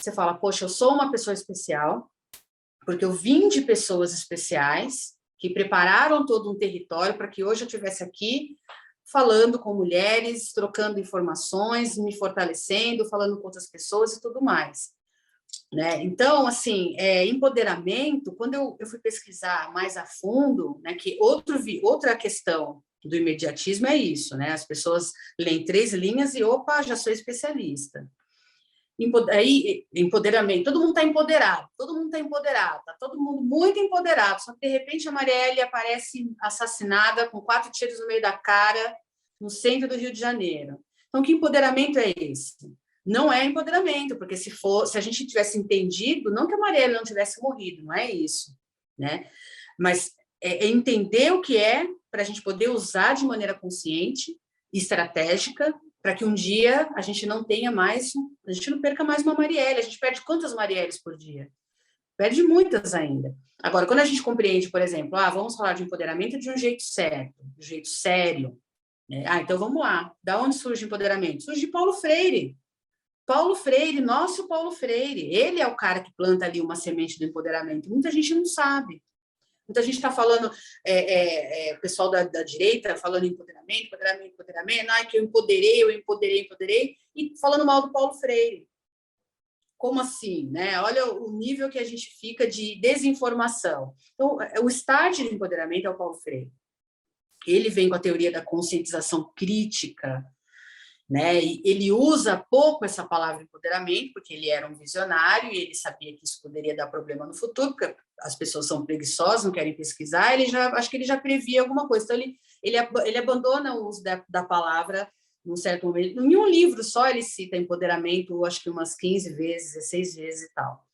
você fala, poxa, eu sou uma pessoa especial, porque eu vim de pessoas especiais, que prepararam todo um território para que hoje eu estivesse aqui, falando com mulheres, trocando informações, me fortalecendo, falando com outras pessoas e tudo mais, né? Então, assim, empoderamento, quando eu fui pesquisar mais a fundo, né, que outra questão do imediatismo é isso, né? As pessoas leem 3 linhas e, opa, já sou especialista. Aí, empoderamento, todo mundo está empoderado, está todo mundo muito empoderado, só que de repente a Marielle aparece assassinada com 4 tiros no meio da cara, no centro do Rio de Janeiro. Então, que empoderamento é esse? Não é empoderamento, porque se a gente tivesse entendido, não que a Marielle não tivesse morrido, não é isso, né? Mas é entender o que é, para a gente poder usar de maneira consciente e estratégica, para que um dia a gente não tenha mais, a gente não perca mais uma Marielle. A gente perde quantas Marielles por dia? Perde muitas ainda. Agora, quando a gente compreende, por exemplo, vamos falar de empoderamento de um jeito certo, de um jeito sério, né? Então vamos lá. Da onde surge o empoderamento? Surge de Paulo Freire. Paulo Freire, nosso Paulo Freire. Ele é o cara que planta ali uma semente do empoderamento. Muita gente não sabe. Muita gente está falando, pessoal da direita falando em empoderamento, que eu empoderei, e falando mal do Paulo Freire. Como assim, né? Olha o nível que a gente fica de desinformação. Então, o start do empoderamento é o Paulo Freire. Ele vem com a teoria da conscientização crítica, né? E ele usa pouco essa palavra empoderamento, porque ele era um visionário e ele sabia que isso poderia dar problema no futuro, porque as pessoas são preguiçosas, não querem pesquisar, acho que ele já previa alguma coisa. Então, ele abandona o uso da palavra num certo momento. Em um livro só ele cita empoderamento, acho que umas 15 vezes, 16 vezes e tal,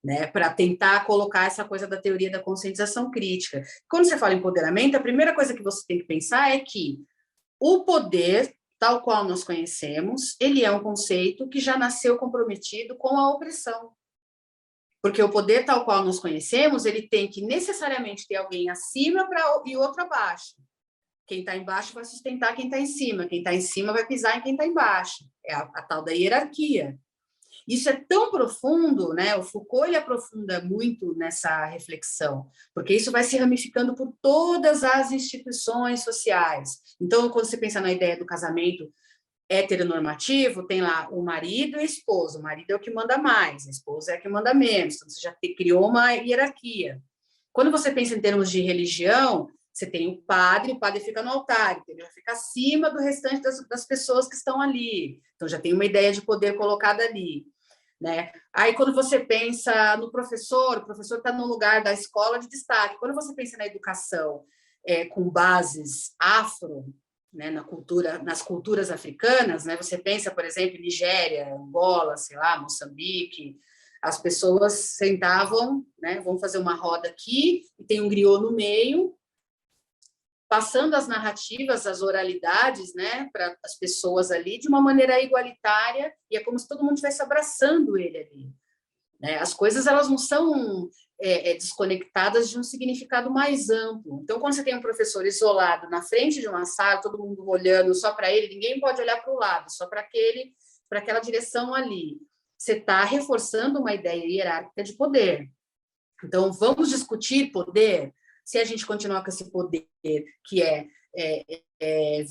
né, para tentar colocar essa coisa da teoria da conscientização crítica. Quando você fala em empoderamento, a primeira coisa que você tem que pensar é que o poder, tal qual nós conhecemos, ele é um conceito que já nasceu comprometido com a opressão. Porque o poder, tal qual nós conhecemos, ele tem que necessariamente ter alguém acima e outro abaixo. Quem está embaixo vai sustentar quem está em cima. Quem está em cima vai pisar em quem está embaixo. É a tal da hierarquia. Isso é tão profundo, né? O Foucault ele aprofunda muito nessa reflexão, porque isso vai se ramificando por todas as instituições sociais. Então, quando você pensa na ideia do casamento heteronormativo, tem lá o marido e a esposa. O marido é o que manda mais, a esposa é a que manda menos. Então, você já criou uma hierarquia. Quando você pensa em termos de religião, você tem o padre fica no altar, ele vai ficar acima do restante das pessoas que estão ali. Então, já tem uma ideia de poder colocada ali, né? Aí, quando você pensa no professor, o professor está no lugar da escola de destaque. Quando você pensa na educação com bases afro, né, nas culturas africanas, né, você pensa, por exemplo, em Nigéria, Angola, sei lá, Moçambique, as pessoas sentavam, né, vamos fazer uma roda aqui, e tem um griot no meio, passando as narrativas, as oralidades, né, para as pessoas ali, de uma maneira igualitária, e é como se todo mundo estivesse abraçando ele ali. Né? As coisas, elas não são desconectadas de um significado mais amplo. Então, quando você tem um professor isolado na frente de uma sala, todo mundo olhando só para ele, ninguém pode olhar para o lado, só para aquela direção ali. Você está reforçando uma ideia hierárquica de poder. Então, vamos discutir poder, se a gente continuar com esse poder que é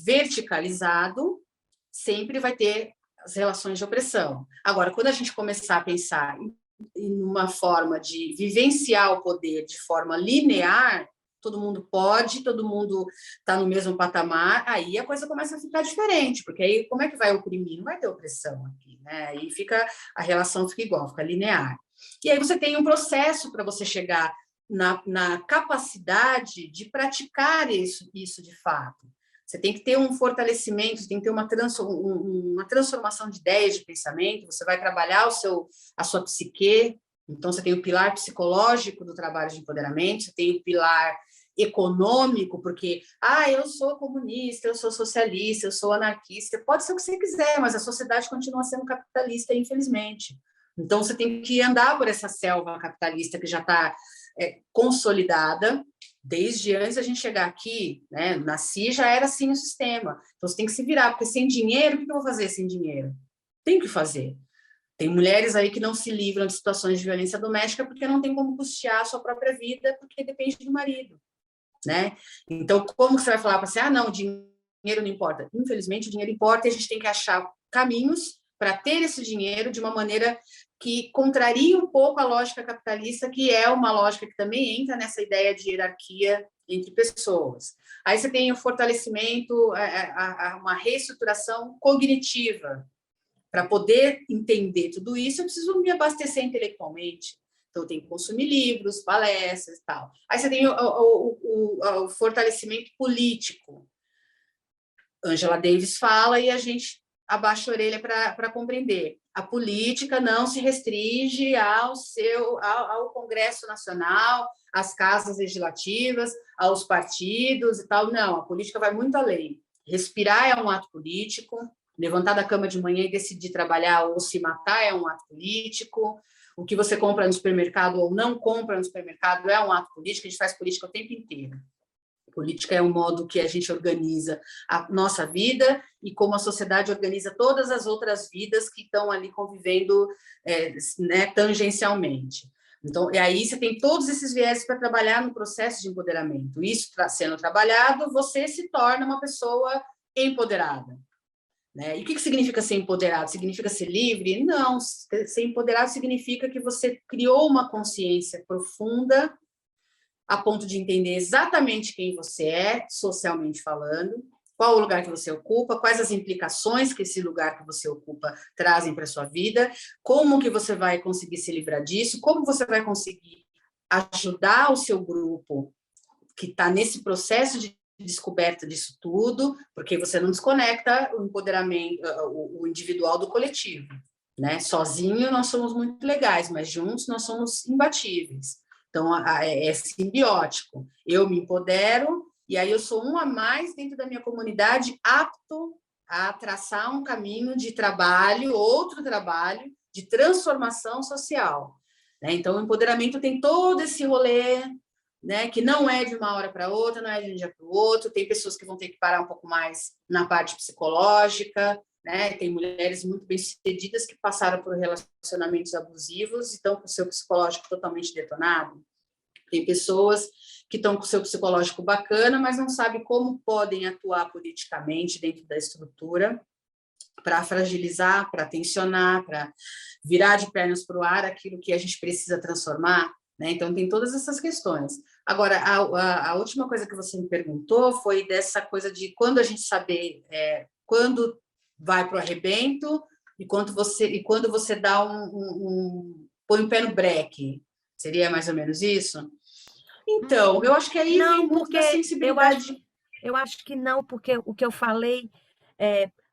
verticalizado, sempre vai ter as relações de opressão. Agora, quando a gente começar a pensar em uma forma de vivenciar o poder de forma linear, todo mundo pode, todo mundo está no mesmo patamar, aí a coisa começa a ficar diferente, porque aí como é que vai oprimir? Não vai ter opressão aqui, né? Aí a relação fica igual, fica linear. E aí você tem um processo para você chegar na capacidade de praticar isso de fato. Você tem que ter um fortalecimento, você tem que ter uma transformação de ideias, de pensamento, você vai trabalhar a sua psique, então você tem o pilar psicológico do trabalho de empoderamento, você tem o pilar econômico, porque, eu sou comunista, eu sou socialista, eu sou anarquista, pode ser o que você quiser, mas a sociedade continua sendo capitalista, infelizmente. Então, você tem que andar por essa selva capitalista que já está consolidada, desde antes da gente chegar aqui, né? Nasci, já era assim o sistema. Então, você tem que se virar, porque sem dinheiro, o que eu vou fazer sem dinheiro? Tem que fazer. Tem mulheres aí que não se livram de situações de violência doméstica porque não tem como custear a sua própria vida, porque depende do marido, né? Então, como você vai falar para você, não, dinheiro não importa? Infelizmente, o dinheiro importa e a gente tem que achar caminhos para ter esse dinheiro de uma maneira que contraria um pouco a lógica capitalista, que é uma lógica que também entra nessa ideia de hierarquia entre pessoas. Aí você tem o fortalecimento, uma reestruturação cognitiva. Para poder entender tudo isso, eu preciso me abastecer intelectualmente. Então, eu tenho que consumir livros, palestras e tal. Aí você tem o fortalecimento político. Angela Davis fala e a gente abaixa a orelha para compreender. A política não se restringe ao Congresso Nacional, às casas legislativas, aos partidos e tal. Não, a política vai muito além. Respirar é um ato político, levantar da cama de manhã e decidir trabalhar ou se matar é um ato político, o que você compra no supermercado ou não compra no supermercado é um ato político, a gente faz política o tempo inteiro. Política é um modo que a gente organiza a nossa vida e como a sociedade organiza todas as outras vidas que estão ali convivendo tangencialmente. Então, e aí você tem todos esses viés para trabalhar no processo de empoderamento. Isso sendo trabalhado, você se torna uma pessoa empoderada. Né? E o que significa ser empoderado? Significa ser livre? Não, ser empoderado significa que você criou uma consciência profunda a ponto de entender exatamente quem você é, socialmente falando, qual o lugar que você ocupa, quais as implicações que esse lugar que você ocupa trazem para a sua vida, como que você vai conseguir se livrar disso, como você vai conseguir ajudar o seu grupo que está nesse processo de descoberta disso tudo, porque você não desconecta o empoderamento, o individual do coletivo, né? Sozinho nós somos muito legais, mas juntos nós somos imbatíveis. Então, é simbiótico. Eu me empodero e aí eu sou um a mais dentro da minha comunidade, apto a traçar um caminho de trabalho, outro trabalho, de transformação social. Né? Então, o empoderamento tem todo esse rolê, né, que não é de uma hora para outra, não é de um dia para o outro. Tem pessoas que vão ter que parar um pouco mais na parte psicológica, né? Tem mulheres muito bem-sucedidas que passaram por relacionamentos abusivos e estão com o seu psicológico totalmente detonado. Tem pessoas que estão com o seu psicológico bacana, mas não sabem como podem atuar politicamente dentro da estrutura para fragilizar, para tensionar, para virar de pernas para o ar aquilo que a gente precisa transformar. Né? Então, tem todas essas questões. Agora, a última coisa que você me perguntou foi dessa coisa de quando a gente saber quando vai para o arrebento e quando você dá põe o pé no breque. Seria mais ou menos isso? Então, eu acho que aí vem muito da sensibilidade. Eu acho que não, porque o que eu falei,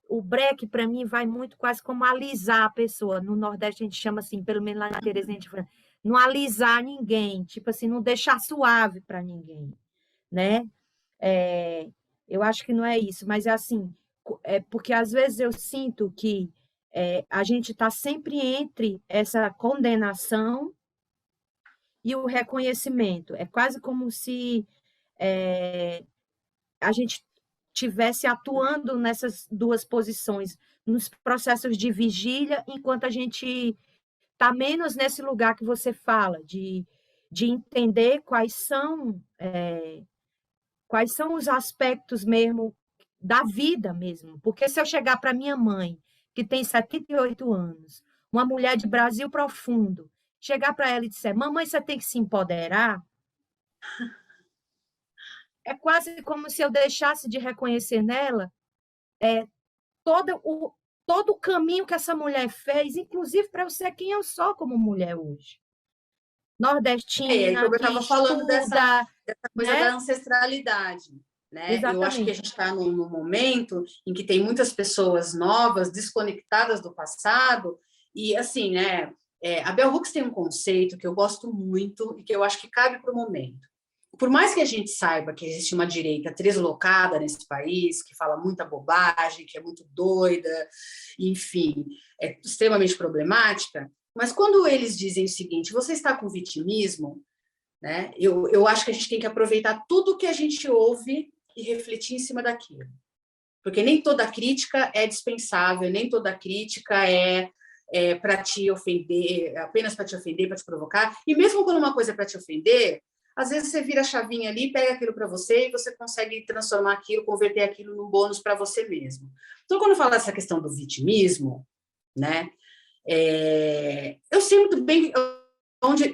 o break, para mim, vai muito quase como alisar a pessoa. No Nordeste, a gente chama assim, pelo menos lá na Terezinha, a gente fala, não alisar ninguém, tipo assim, não deixar suave para ninguém, né? É, eu acho que não é isso, mas é assim, porque às vezes eu sinto que a gente está sempre entre essa condenação e o reconhecimento. É quase como se a gente tivesse atuando nessas duas posições, nos processos de vigília, enquanto a gente está menos nesse lugar que você fala, de entender quais são os aspectos mesmo da vida mesmo. Porque se eu chegar para minha mãe, que tem 78 anos, uma mulher de Brasil profundo, chegar para ela e disser, mamãe, você tem que se empoderar, é quase como se eu deixasse de reconhecer nela todo o, todo o caminho que essa mulher fez, inclusive para eu ser quem eu sou como mulher hoje. Como Nordestina, eu que estava falando estuda, dessa coisa né? da ancestralidade, né? Eu acho que a Exatamente. gente está num momento em que tem muitas pessoas novas, desconectadas do passado, e assim, né? A Bell Hooks tem um conceito que eu gosto muito e que eu acho que cabe para o momento. Por mais que a gente saiba que existe uma direita deslocada nesse país, que fala muita bobagem, que é muito doida, enfim, é extremamente problemática, mas quando eles dizem o seguinte, você está com vitimismo, né? Eu acho que a gente tem que aproveitar tudo que a gente ouve e refletir em cima daquilo. Porque nem toda crítica é dispensável, nem toda crítica é para te ofender, apenas para te ofender, para te provocar. E mesmo quando uma coisa é para te ofender, às vezes você vira a chavinha ali, pega aquilo para você e você consegue transformar aquilo, converter aquilo num bônus para você mesmo. Então, quando eu falo dessa questão do vitimismo, né? Eu sei muito bem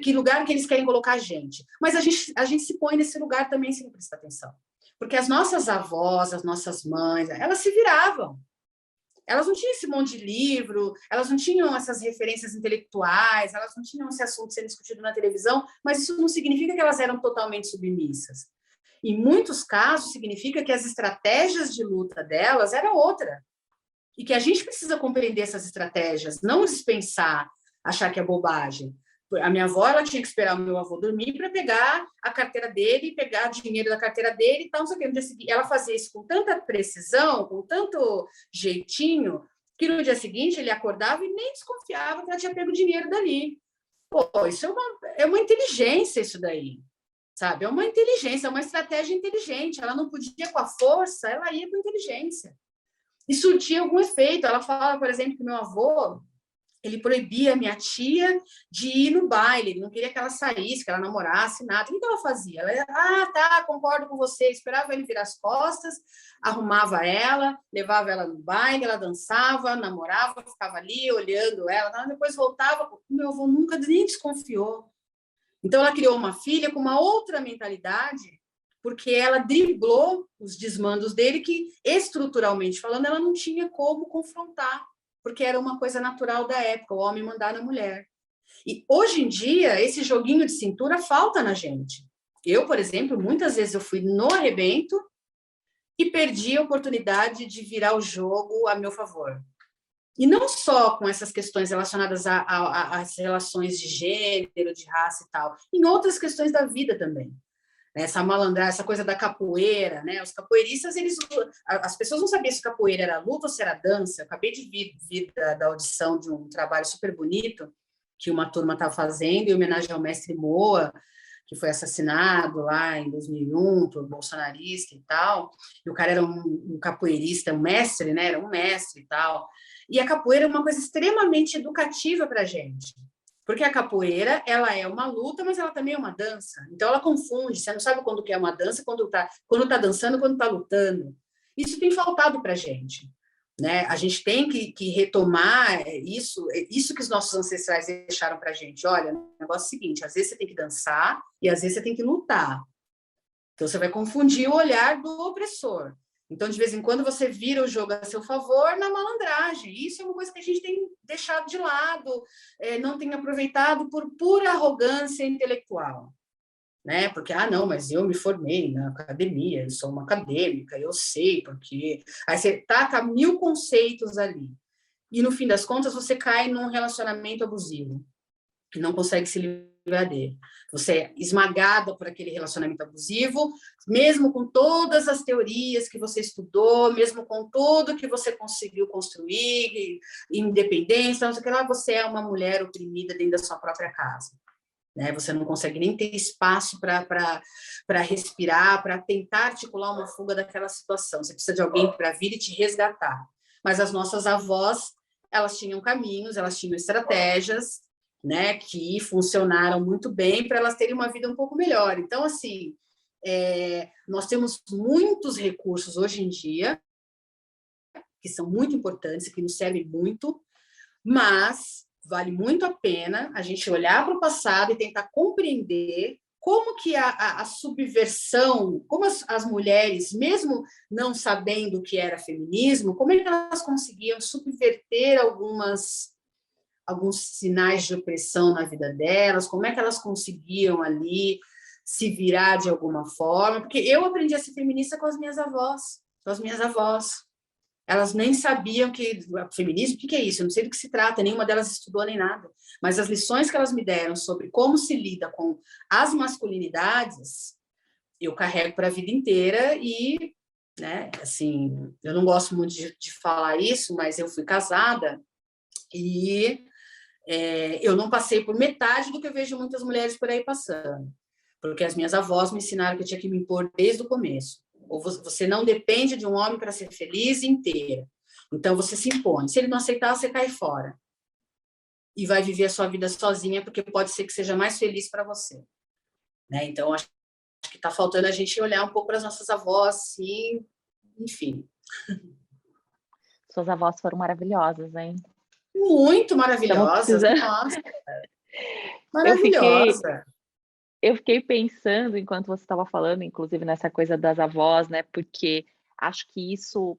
que lugar que eles querem colocar a gente, mas a gente se põe nesse lugar também sem prestar atenção. Porque as nossas avós, as nossas mães, elas se viravam. Elas não tinham esse monte de livro, elas não tinham essas referências intelectuais, elas não tinham esse assunto sendo discutido na televisão, mas isso não significa que elas eram totalmente submissas. Em muitos casos, significa que as estratégias de luta delas eram outra. E que a gente precisa compreender essas estratégias, não dispensar, achar que é bobagem. A minha avó, ela tinha que esperar o meu avô dormir para pegar a carteira dele, pegar o dinheiro da carteira dele e tal, não sei o quê. No dia seguinte, ela fazia isso com tanta precisão, com tanto jeitinho, que no dia seguinte ele acordava e nem desconfiava que ela tinha pego o dinheiro dali. Pô, isso é uma inteligência, isso daí, sabe? É uma inteligência, é uma estratégia inteligente. Ela não podia com a força, ela ia com inteligência. E surtia algum efeito. Ela fala, por exemplo, que meu avô, ele proibia a minha tia de ir no baile, ele não queria que ela saísse, que ela namorasse, nada. O que ela fazia? Ela, tá, concordo com você, esperava ele virar as costas, arrumava ela, levava ela no baile, ela dançava, namorava, ficava ali olhando ela, depois voltava. Meu avô nunca nem desconfiou. Então, ela criou uma filha com uma outra mentalidade, porque ela driblou os desmandos dele, que, estruturalmente falando, ela não tinha como confrontar, porque era uma coisa natural da época, o homem mandar na mulher. E, hoje em dia, esse joguinho de cintura falta na gente. Eu, por exemplo, muitas vezes eu fui no arrebento e perdi a oportunidade de virar o jogo a meu favor. E não só com essas questões relacionadas às relações de gênero, de raça e tal, em outras questões da vida também. Essa malandragem, essa coisa da capoeira, né? Os capoeiristas, as pessoas não sabiam se capoeira era luta ou se era dança. Eu acabei de vir da audição de um trabalho super bonito que uma turma estava fazendo em homenagem ao mestre Moa, que foi assassinado lá em 2001 por bolsonarista e tal. E o cara era um capoeirista, um mestre, né? Era um mestre e tal. E a capoeira é uma coisa extremamente educativa para a gente. Porque a capoeira, ela é uma luta, mas ela também é uma dança. Então, ela confunde. Você não sabe quando que é uma dança, quando tá dançando, quando está lutando. Isso tem faltado para a gente. Né? A gente tem que retomar isso que os nossos ancestrais deixaram para a gente. Olha, o negócio é o seguinte, às vezes você tem que dançar e às vezes você tem que lutar. Então, você vai confundir o olhar do opressor. Então, de vez em quando, você vira o jogo a seu favor na malandragem. Isso é uma coisa que a gente tem deixado de lado, não tem aproveitado por pura arrogância intelectual. né? Porque, não, mas eu me formei na academia, eu sou uma acadêmica, eu sei, porque... Aí você taca 1000 conceitos ali. E, no fim das contas, você cai num relacionamento abusivo, que não consegue se livrar dele. Você é esmagada por aquele relacionamento abusivo, mesmo com todas as teorias que você estudou, mesmo com tudo que você conseguiu construir, independência, não sei o que lá, você é uma mulher oprimida dentro da sua própria casa. Né? Você não consegue nem ter espaço para respirar, para tentar articular uma fuga daquela situação. Você precisa de alguém para vir e te resgatar. Mas as nossas avós, elas tinham caminhos, elas tinham estratégias, né, que funcionaram muito bem para elas terem uma vida um pouco melhor. Então, assim, nós temos muitos recursos hoje em dia que são muito importantes e que nos servem muito, mas vale muito a pena a gente olhar para o passado e tentar compreender como que a subversão, como as mulheres, mesmo não sabendo o que era feminismo, como é que elas conseguiam subverter alguns sinais de opressão na vida delas, como é que elas conseguiam ali se virar de alguma forma, porque eu aprendi a ser feminista com as minhas avós, Elas nem sabiam que feminismo, o que é isso? Eu não sei do que se trata, nenhuma delas estudou nem nada. Mas as lições que elas me deram sobre como se lida com as masculinidades, eu carrego para a vida inteira e, né, assim, eu não gosto muito de falar isso, mas eu fui casada e eu não passei por metade do que eu vejo muitas mulheres por aí passando, porque as minhas avós me ensinaram que eu tinha que me impor desde o começo. Ou você não depende de um homem para ser feliz inteira. Então, você se impõe. Se ele não aceitar, você cai fora. E vai viver a sua vida sozinha, porque pode ser que seja mais feliz para você. Né? Então, acho que está faltando a gente olhar um pouco para as nossas avós, sim, enfim. Suas avós foram maravilhosas, hein? Muito Estamos maravilhosas, precisando. nossa. Eu fiquei, Maravilhosa. eu fiquei pensando, enquanto você estava falando, inclusive nessa coisa das avós, né? Porque acho que isso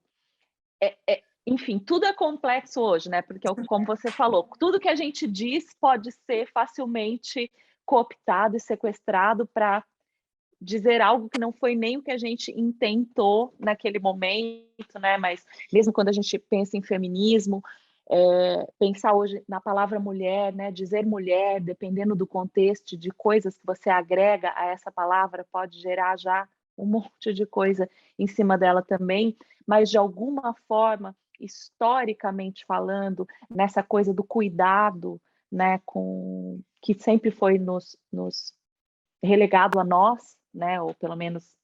enfim, tudo é complexo hoje, né? Porque, como você falou, tudo que a gente diz pode ser facilmente cooptado e sequestrado para dizer algo que não foi nem o que a gente intentou naquele momento, né? Mas mesmo quando a gente pensa em feminismo, pensar hoje na palavra mulher, né? Dizer mulher, dependendo do contexto, de coisas que você agrega a essa palavra, pode gerar já um monte de coisa em cima dela também, mas de alguma forma, historicamente falando, nessa coisa do cuidado, né? Que sempre foi nos relegado a nós, né, ou pelo menos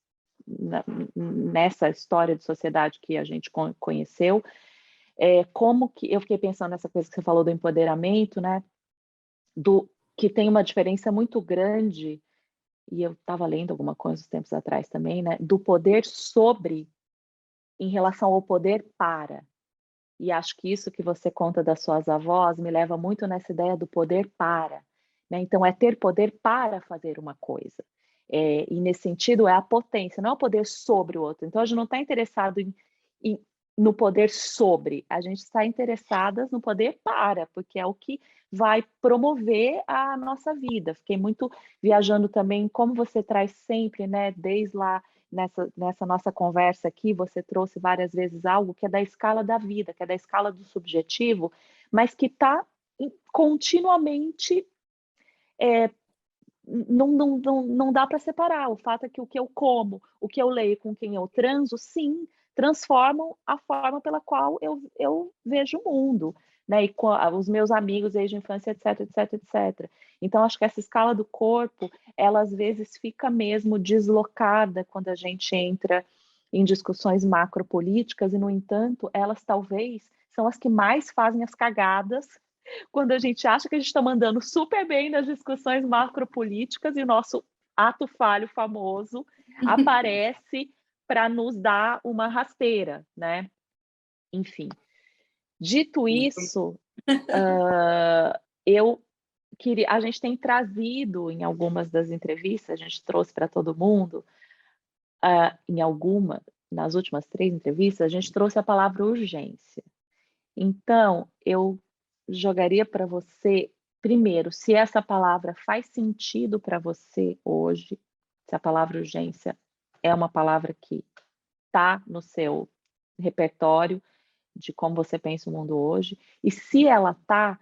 nessa história de sociedade que a gente conheceu, como que eu fiquei pensando nessa coisa que você falou do empoderamento, né, que tem uma diferença muito grande, e eu estava lendo alguma coisa uns tempos atrás também, né, do poder sobre em relação ao poder para. E acho que isso que você conta das suas avós me leva muito nessa ideia do poder para. Né? Então, é ter poder para fazer uma coisa. E nesse sentido, é a potência, não é o poder sobre o outro. Então, a gente não está interessado no poder sobre, a gente está interessadas no poder para, porque é o que vai promover a nossa vida. Fiquei muito viajando também, como você traz sempre, né, desde lá, nessa nossa conversa aqui, você trouxe várias vezes algo que é da escala da vida, que é da escala do subjetivo, mas que está continuamente. Não dá para separar. O fato é que o que eu como, o que eu leio, com quem eu transo, sim, transformam a forma pela qual eu vejo o mundo, né? E com os meus amigos desde a infância, etc, etc, etc. Então, acho que essa escala do corpo, ela às vezes fica mesmo deslocada quando a gente entra em discussões macropolíticas, e, no entanto, elas talvez são as que mais fazem as cagadas quando a gente acha que a gente está mandando super bem nas discussões macropolíticas e o nosso ato falho famoso aparece para nos dar uma rasteira, né? Enfim. Dito isso, a gente tem trazido em algumas das entrevistas, a gente trouxe para todo mundo, nas últimas 3 entrevistas, a gente trouxe a palavra urgência. Então, eu jogaria para você, primeiro, se essa palavra faz sentido para você hoje, Se a palavra urgência é uma palavra que está no seu repertório de como você pensa o mundo hoje, e se ela está,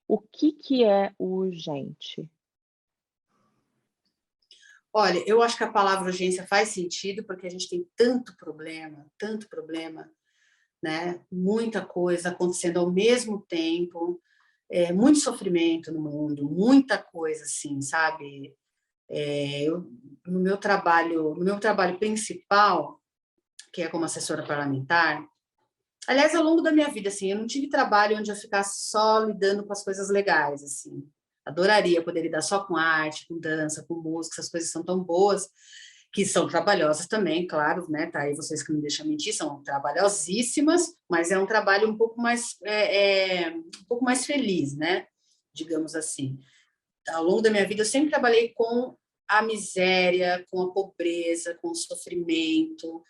o que é o urgente? Olha, eu acho que a palavra urgência faz sentido, porque a gente tem tanto problema, né? Muita coisa acontecendo ao mesmo tempo, muito sofrimento no mundo, muita coisa assim, sabe? No meu trabalho principal, que é como assessora parlamentar, aliás, ao longo da minha vida, assim, eu não tive trabalho onde eu ficasse só lidando com as coisas legais, assim. Adoraria poder lidar só com arte, com dança, com música, essas coisas são tão boas, que são trabalhosas também, claro, né? Tá aí vocês que não me deixam mentir, são trabalhosíssimas, mas é um trabalho um pouco mais feliz, né? Digamos assim. Ao longo da minha vida, eu sempre trabalhei com a miséria, com a pobreza, com o sofrimento,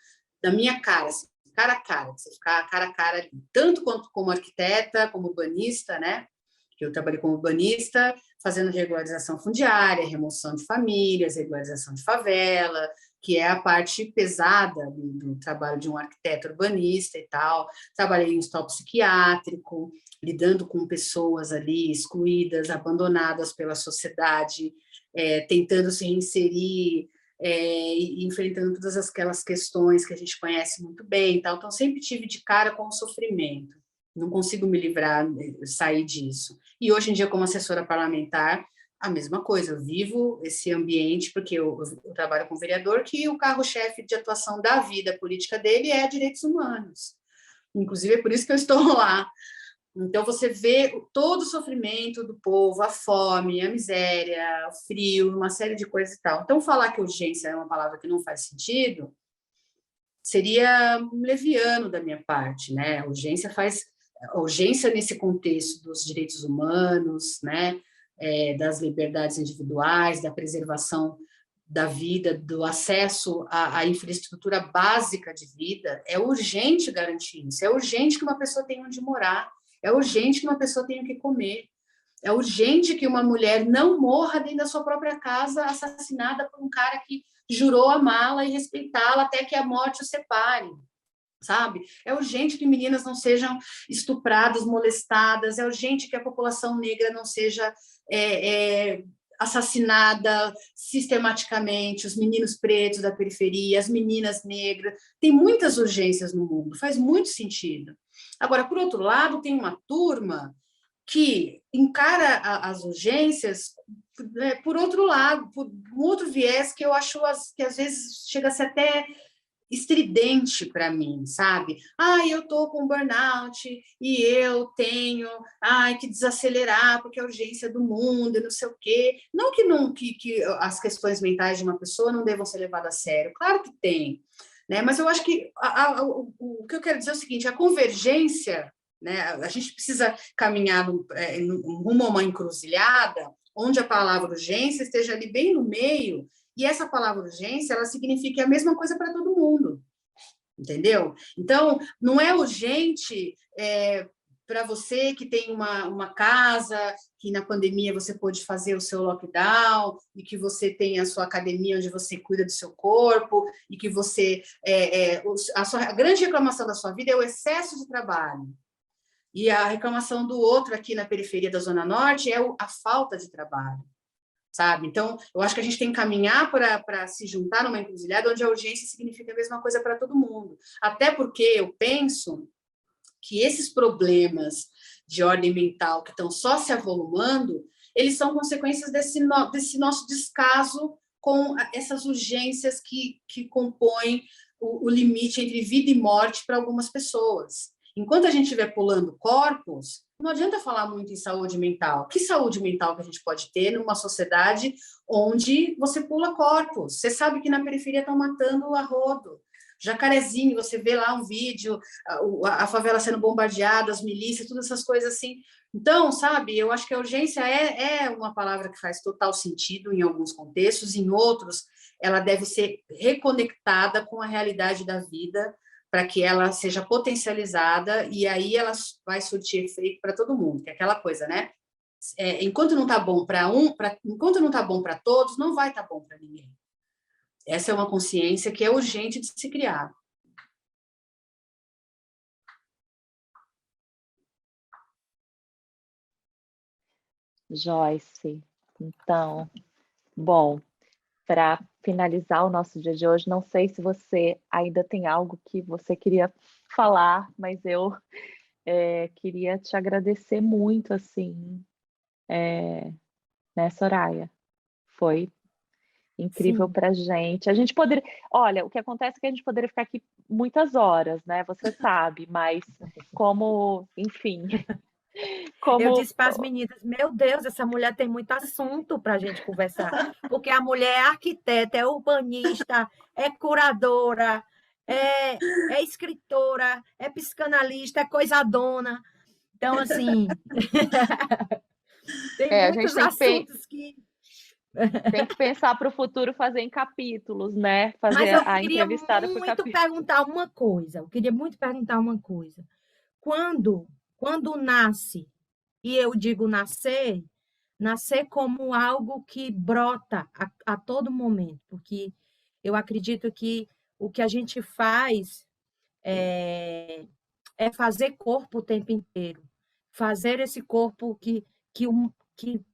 da minha cara, assim, cara a cara, você ficar cara a cara ali, tanto quanto como arquiteta, como urbanista, né? Que eu trabalhei como urbanista, fazendo regularização fundiária, remoção de famílias, regularização de favela, que é a parte pesada do trabalho de um arquiteto urbanista e tal. Trabalhei em hospital psiquiátrico, lidando com pessoas ali excluídas, abandonadas pela sociedade, tentando se reinserir, enfrentando todas aquelas questões que a gente conhece muito bem e tal. Então, sempre tive de cara com o sofrimento. Não consigo me livrar, sair disso. E hoje em dia, como assessora parlamentar, a mesma coisa. Eu vivo esse ambiente, porque eu trabalho com um vereador que o carro-chefe de atuação da vida política dele é direitos humanos. Inclusive, é por isso que eu estou lá. Então, você vê todo o sofrimento do povo, a fome, a miséria, o frio, uma série de coisas e tal. Então, falar que urgência é uma palavra que não faz sentido seria leviano da minha parte, né? A urgência nesse contexto dos direitos humanos, né? Das liberdades individuais, da preservação da vida, do acesso à infraestrutura básica de vida, é urgente garantir isso, é urgente que uma pessoa tenha onde morar, é urgente que uma pessoa tenha o que comer, é urgente que uma mulher não morra dentro da sua própria casa, assassinada por um cara que jurou amá-la e respeitá-la até que a morte o separe, sabe? É urgente que meninas não sejam estupradas, molestadas, é urgente que a população negra não seja assassinada sistematicamente, os meninos pretos da periferia, as meninas negras. Tem muitas urgências no mundo, faz muito sentido. Agora, por outro lado, tem uma turma que encara as urgências por outro lado, por um outro viés que eu acho que às vezes chega a ser até estridente para mim, sabe? Eu estou com burnout e eu tenho que desacelerar porque é a urgência do mundo e não sei o quê. Não que as questões mentais de uma pessoa não devam ser levadas a sério, claro que tem, né? Mas eu acho que o que eu quero dizer é o seguinte: a convergência, né? A gente precisa caminhar rumo a uma encruzilhada onde a palavra urgência esteja ali bem no meio. E essa palavra urgência, ela significa a mesma coisa para todo mundo, entendeu? Então, não é urgente para você que tem uma casa, que na pandemia você pôde fazer o seu lockdown, e que você tem a sua academia onde você cuida do seu corpo, e que você... a grande reclamação da sua vida é o excesso de trabalho. E a reclamação do outro aqui na periferia da Zona Norte é a falta de trabalho. Sabe? Então, eu acho que a gente tem que caminhar para se juntar numa encruzilhada onde a urgência significa a mesma coisa para todo mundo. Até porque eu penso que esses problemas de ordem mental que estão só se avolumando, eles são consequências desse nosso descaso com essas urgências que compõem o limite entre vida e morte para algumas pessoas. Enquanto a gente estiver pulando corpos, não adianta falar muito em saúde mental. Que saúde mental que a gente pode ter numa sociedade onde você pula corpos? Você sabe que na periferia estão matando a rodo. Jacarezinho, você vê lá um vídeo, a favela sendo bombardeada, as milícias, todas essas coisas assim. Então, sabe, eu acho que a urgência é uma palavra que faz total sentido em alguns contextos, em outros ela deve ser reconectada com a realidade da vida, para que ela seja potencializada, e aí ela vai surtir efeito para todo mundo, que é aquela coisa, né? Enquanto não está bom para enquanto não está bom para todos, não vai estar bom para ninguém. Essa é uma consciência que é urgente de se criar. Joyce, então, bom, para finalizar o nosso dia de hoje, não sei se você ainda tem algo que você queria falar, mas eu queria te agradecer muito, assim, né, Soraya? Foi incrível Sim, para gente. A gente poderia, olha, o que acontece é que a gente poderia ficar aqui muitas horas, né? Você sabe, mas como, enfim, eu como disse para as meninas, meu Deus, essa mulher tem muito assunto para a gente conversar, porque a mulher é arquiteta, é urbanista, é curadora, é escritora, é psicanalista, é coisadona. Então, assim, tem a gente muitos assuntos que... tem que pensar para o futuro fazer em capítulos, né? Mas Fazer eu a queria entrevistada por muito capítulo. perguntar uma coisa, eu queria muito perguntar uma coisa. Quando, quando nasce, e eu digo nascer, nascer como algo que brota a todo momento, porque eu acredito que o que a gente faz é, é fazer corpo o tempo inteiro, fazer esse corpo que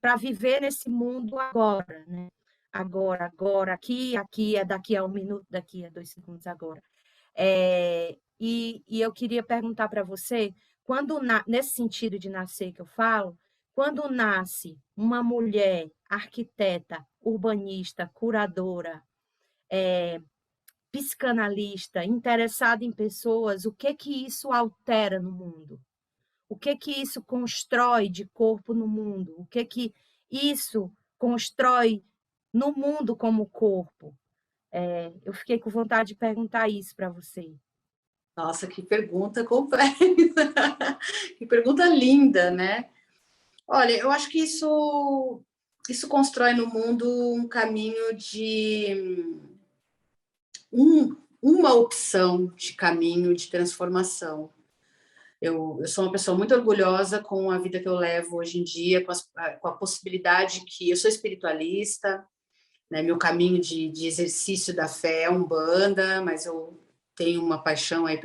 para viver nesse mundo agora, né? Agora, aqui é daqui a um minuto, daqui a 2 segundos agora. E eu queria perguntar para você, nesse sentido de nascer que eu falo, quando nasce uma mulher arquiteta, urbanista, curadora, psicanalista, interessada em pessoas, o que que isso altera no mundo? O que que isso constrói de corpo no mundo? O que que isso constrói no mundo como corpo? Eu fiquei com vontade de perguntar isso para você. Nossa, que pergunta complexa. Que pergunta linda, né? Olha, eu acho que isso constrói no mundo um caminho de uma opção de caminho de transformação. Eu sou uma pessoa muito orgulhosa com a vida que eu levo hoje em dia, com a possibilidade que eu sou espiritualista, né? Meu caminho de exercício da fé é Umbanda, mas eu tenho uma paixão aí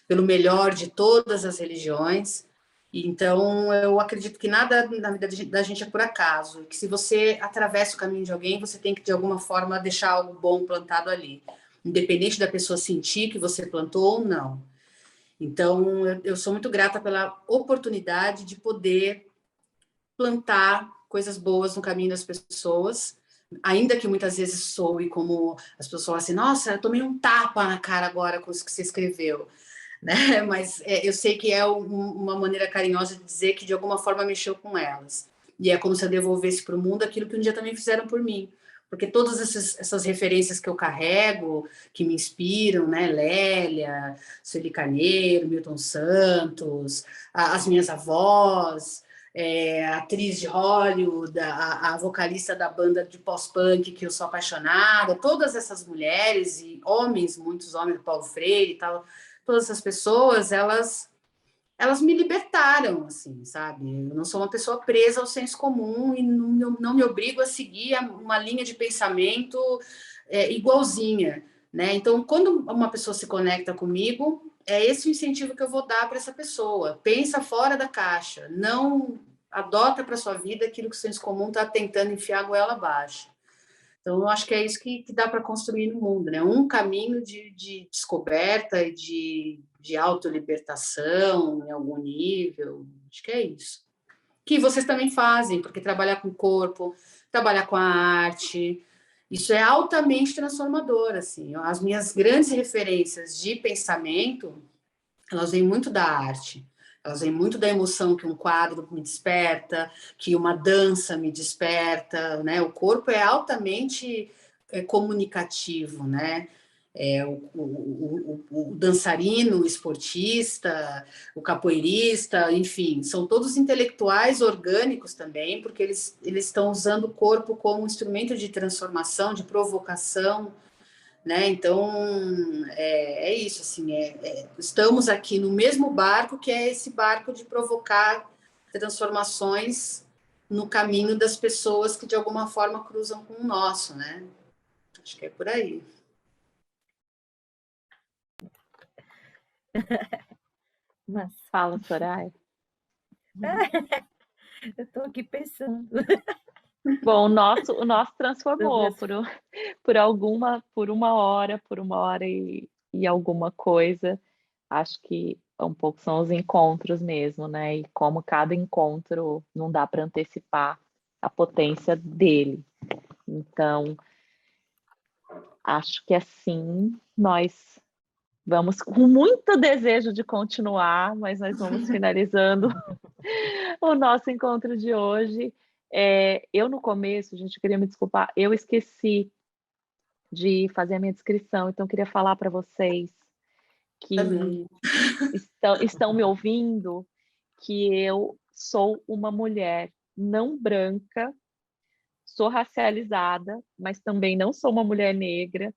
pelo melhor de todas as religiões. Então, eu acredito que nada na vida da gente é por acaso, que se você atravessa o caminho de alguém, você tem que, de alguma forma, deixar algo bom plantado ali, independente da pessoa sentir que você plantou ou não. Então, eu sou muito grata pela oportunidade de poder plantar coisas boas no caminho das pessoas, ainda que muitas vezes soe como as pessoas falam assim, nossa, eu tomei um tapa na cara agora com isso que você escreveu, né? Mas eu sei que é uma maneira carinhosa de dizer que de alguma forma mexeu com elas. E é como se eu devolvesse para o mundo aquilo que um dia também fizeram por mim. Porque todas essas referências que eu carrego, que me inspiram, né? Lélia, Sueli Carneiro, Milton Santos, as minhas avós, a atriz de Hollywood, a vocalista da banda de pós-punk que eu sou apaixonada, todas essas mulheres e homens, muitos homens, Paulo Freire e tal, todas essas pessoas, elas me libertaram, assim, sabe? Eu não sou uma pessoa presa ao senso comum e não me obrigo a seguir uma linha de pensamento igualzinha, né? Então, quando uma pessoa se conecta comigo, é esse o incentivo que eu vou dar para essa pessoa. Pensa fora da caixa, não adota para sua vida aquilo que o senso comum está tentando enfiar a goela abaixo. Então, eu acho que é isso que dá para construir no mundo, né? Um caminho de descoberta e de autolibertação em algum nível. Acho que é isso. Que vocês também fazem, porque trabalhar com o corpo, trabalhar com a arte, isso é altamente transformador, assim. As minhas grandes referências de pensamento, elas vêm muito da arte. Elas vêm muito da emoção que um quadro me desperta, que uma dança me desperta, né? O corpo é altamente comunicativo, né? O dançarino, o esportista, o capoeirista, enfim, são todos intelectuais orgânicos também, porque eles estão usando o corpo como instrumento de transformação, de provocação, né? Então isso, assim, estamos aqui no mesmo barco, que é esse barco de provocar transformações no caminho das pessoas que de alguma forma cruzam com o nosso, né? Acho que é por aí. Mas Fala, Soraya. eu estou aqui pensando. Bom, o nosso transformou Sobre por uma hora e alguma coisa. Acho que um pouco são os encontros mesmo, né? E como cada encontro não dá para antecipar a potência dele. Então, acho que assim nós vamos com muito desejo de continuar, mas nós vamos finalizando o nosso encontro de hoje. Eu no começo, gente, eu queria me desculpar, eu esqueci de fazer a minha descrição, então eu queria falar para vocês que Também. estão me ouvindo que eu sou uma mulher não branca, sou racializada, mas também não sou uma mulher negra.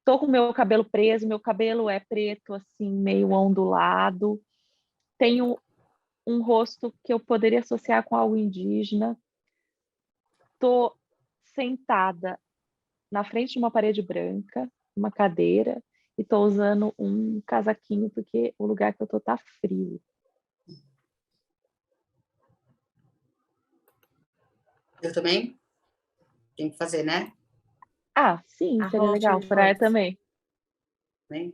Tô com meu cabelo preso, meu cabelo é preto, assim, meio ondulado. Tenho um rosto que eu poderia associar com algo indígena. Tô sentada na frente de uma parede branca, uma cadeira, e tô usando um casaquinho porque o lugar que eu tô tá frio. Eu também? Tem que fazer, né? Ah, sim, seria legal. Soraya Joyce. também. Né?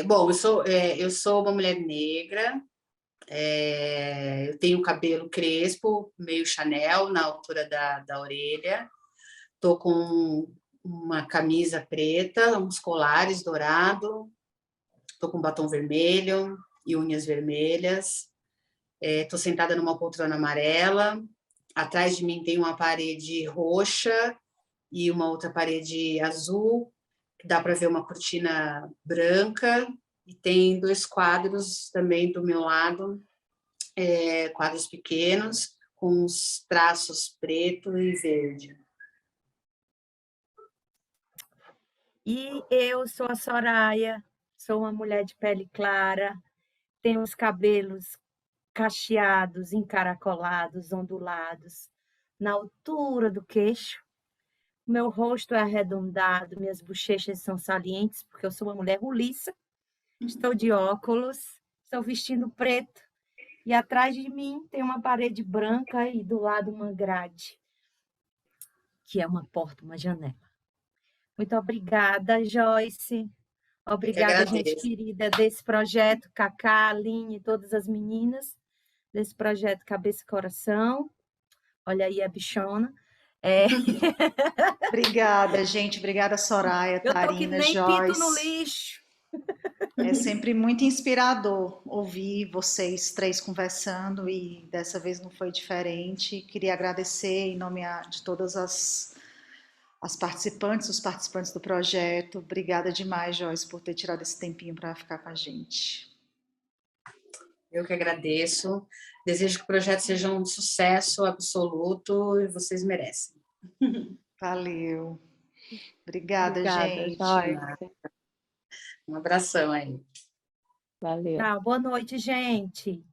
Bom, eu sou uma mulher negra, eu tenho cabelo crespo, meio Chanel, na altura da orelha. Estou com uma camisa preta, uns colares dourados. Estou com batom vermelho e unhas vermelhas. Estou sentada numa poltrona amarela. Atrás de mim tem uma parede roxa e uma outra parede azul. Dá para ver uma cortina branca. E tem 2 quadros também do meu lado, quadros pequenos, com uns traços preto e verde. E eu sou a Soraya, sou uma mulher de pele clara, tenho os cabelos cacheados, encaracolados, ondulados, na altura do queixo. Meu rosto é arredondado, minhas bochechas são salientes, porque eu sou uma mulher roliça. Estou de óculos, estou vestindo preto. E atrás de mim tem uma parede branca e do lado uma grade, que é uma porta, uma janela. Muito obrigada, Joyce. Eu que Obrigada, gente agradeço. querida, desse projeto, Cacá, Aline, todas as meninas, desse projeto Cabeça e Coração. Olha aí a bichona. Obrigada, gente. Obrigada, Soraya, Eu tô que Tarina, nem pinto no Joyce. lixo. É sempre muito inspirador ouvir vocês três conversando e dessa vez não foi diferente. Queria agradecer em nome de todas as participantes, os participantes do projeto. Obrigada demais, Joyce, por ter tirado esse tempinho para ficar com a gente. Eu que agradeço. Desejo que o projeto seja um sucesso absoluto e vocês merecem. Valeu. Obrigada, Obrigada, gente. Joyce. Um abração aí. Valeu. Tá, boa noite, gente.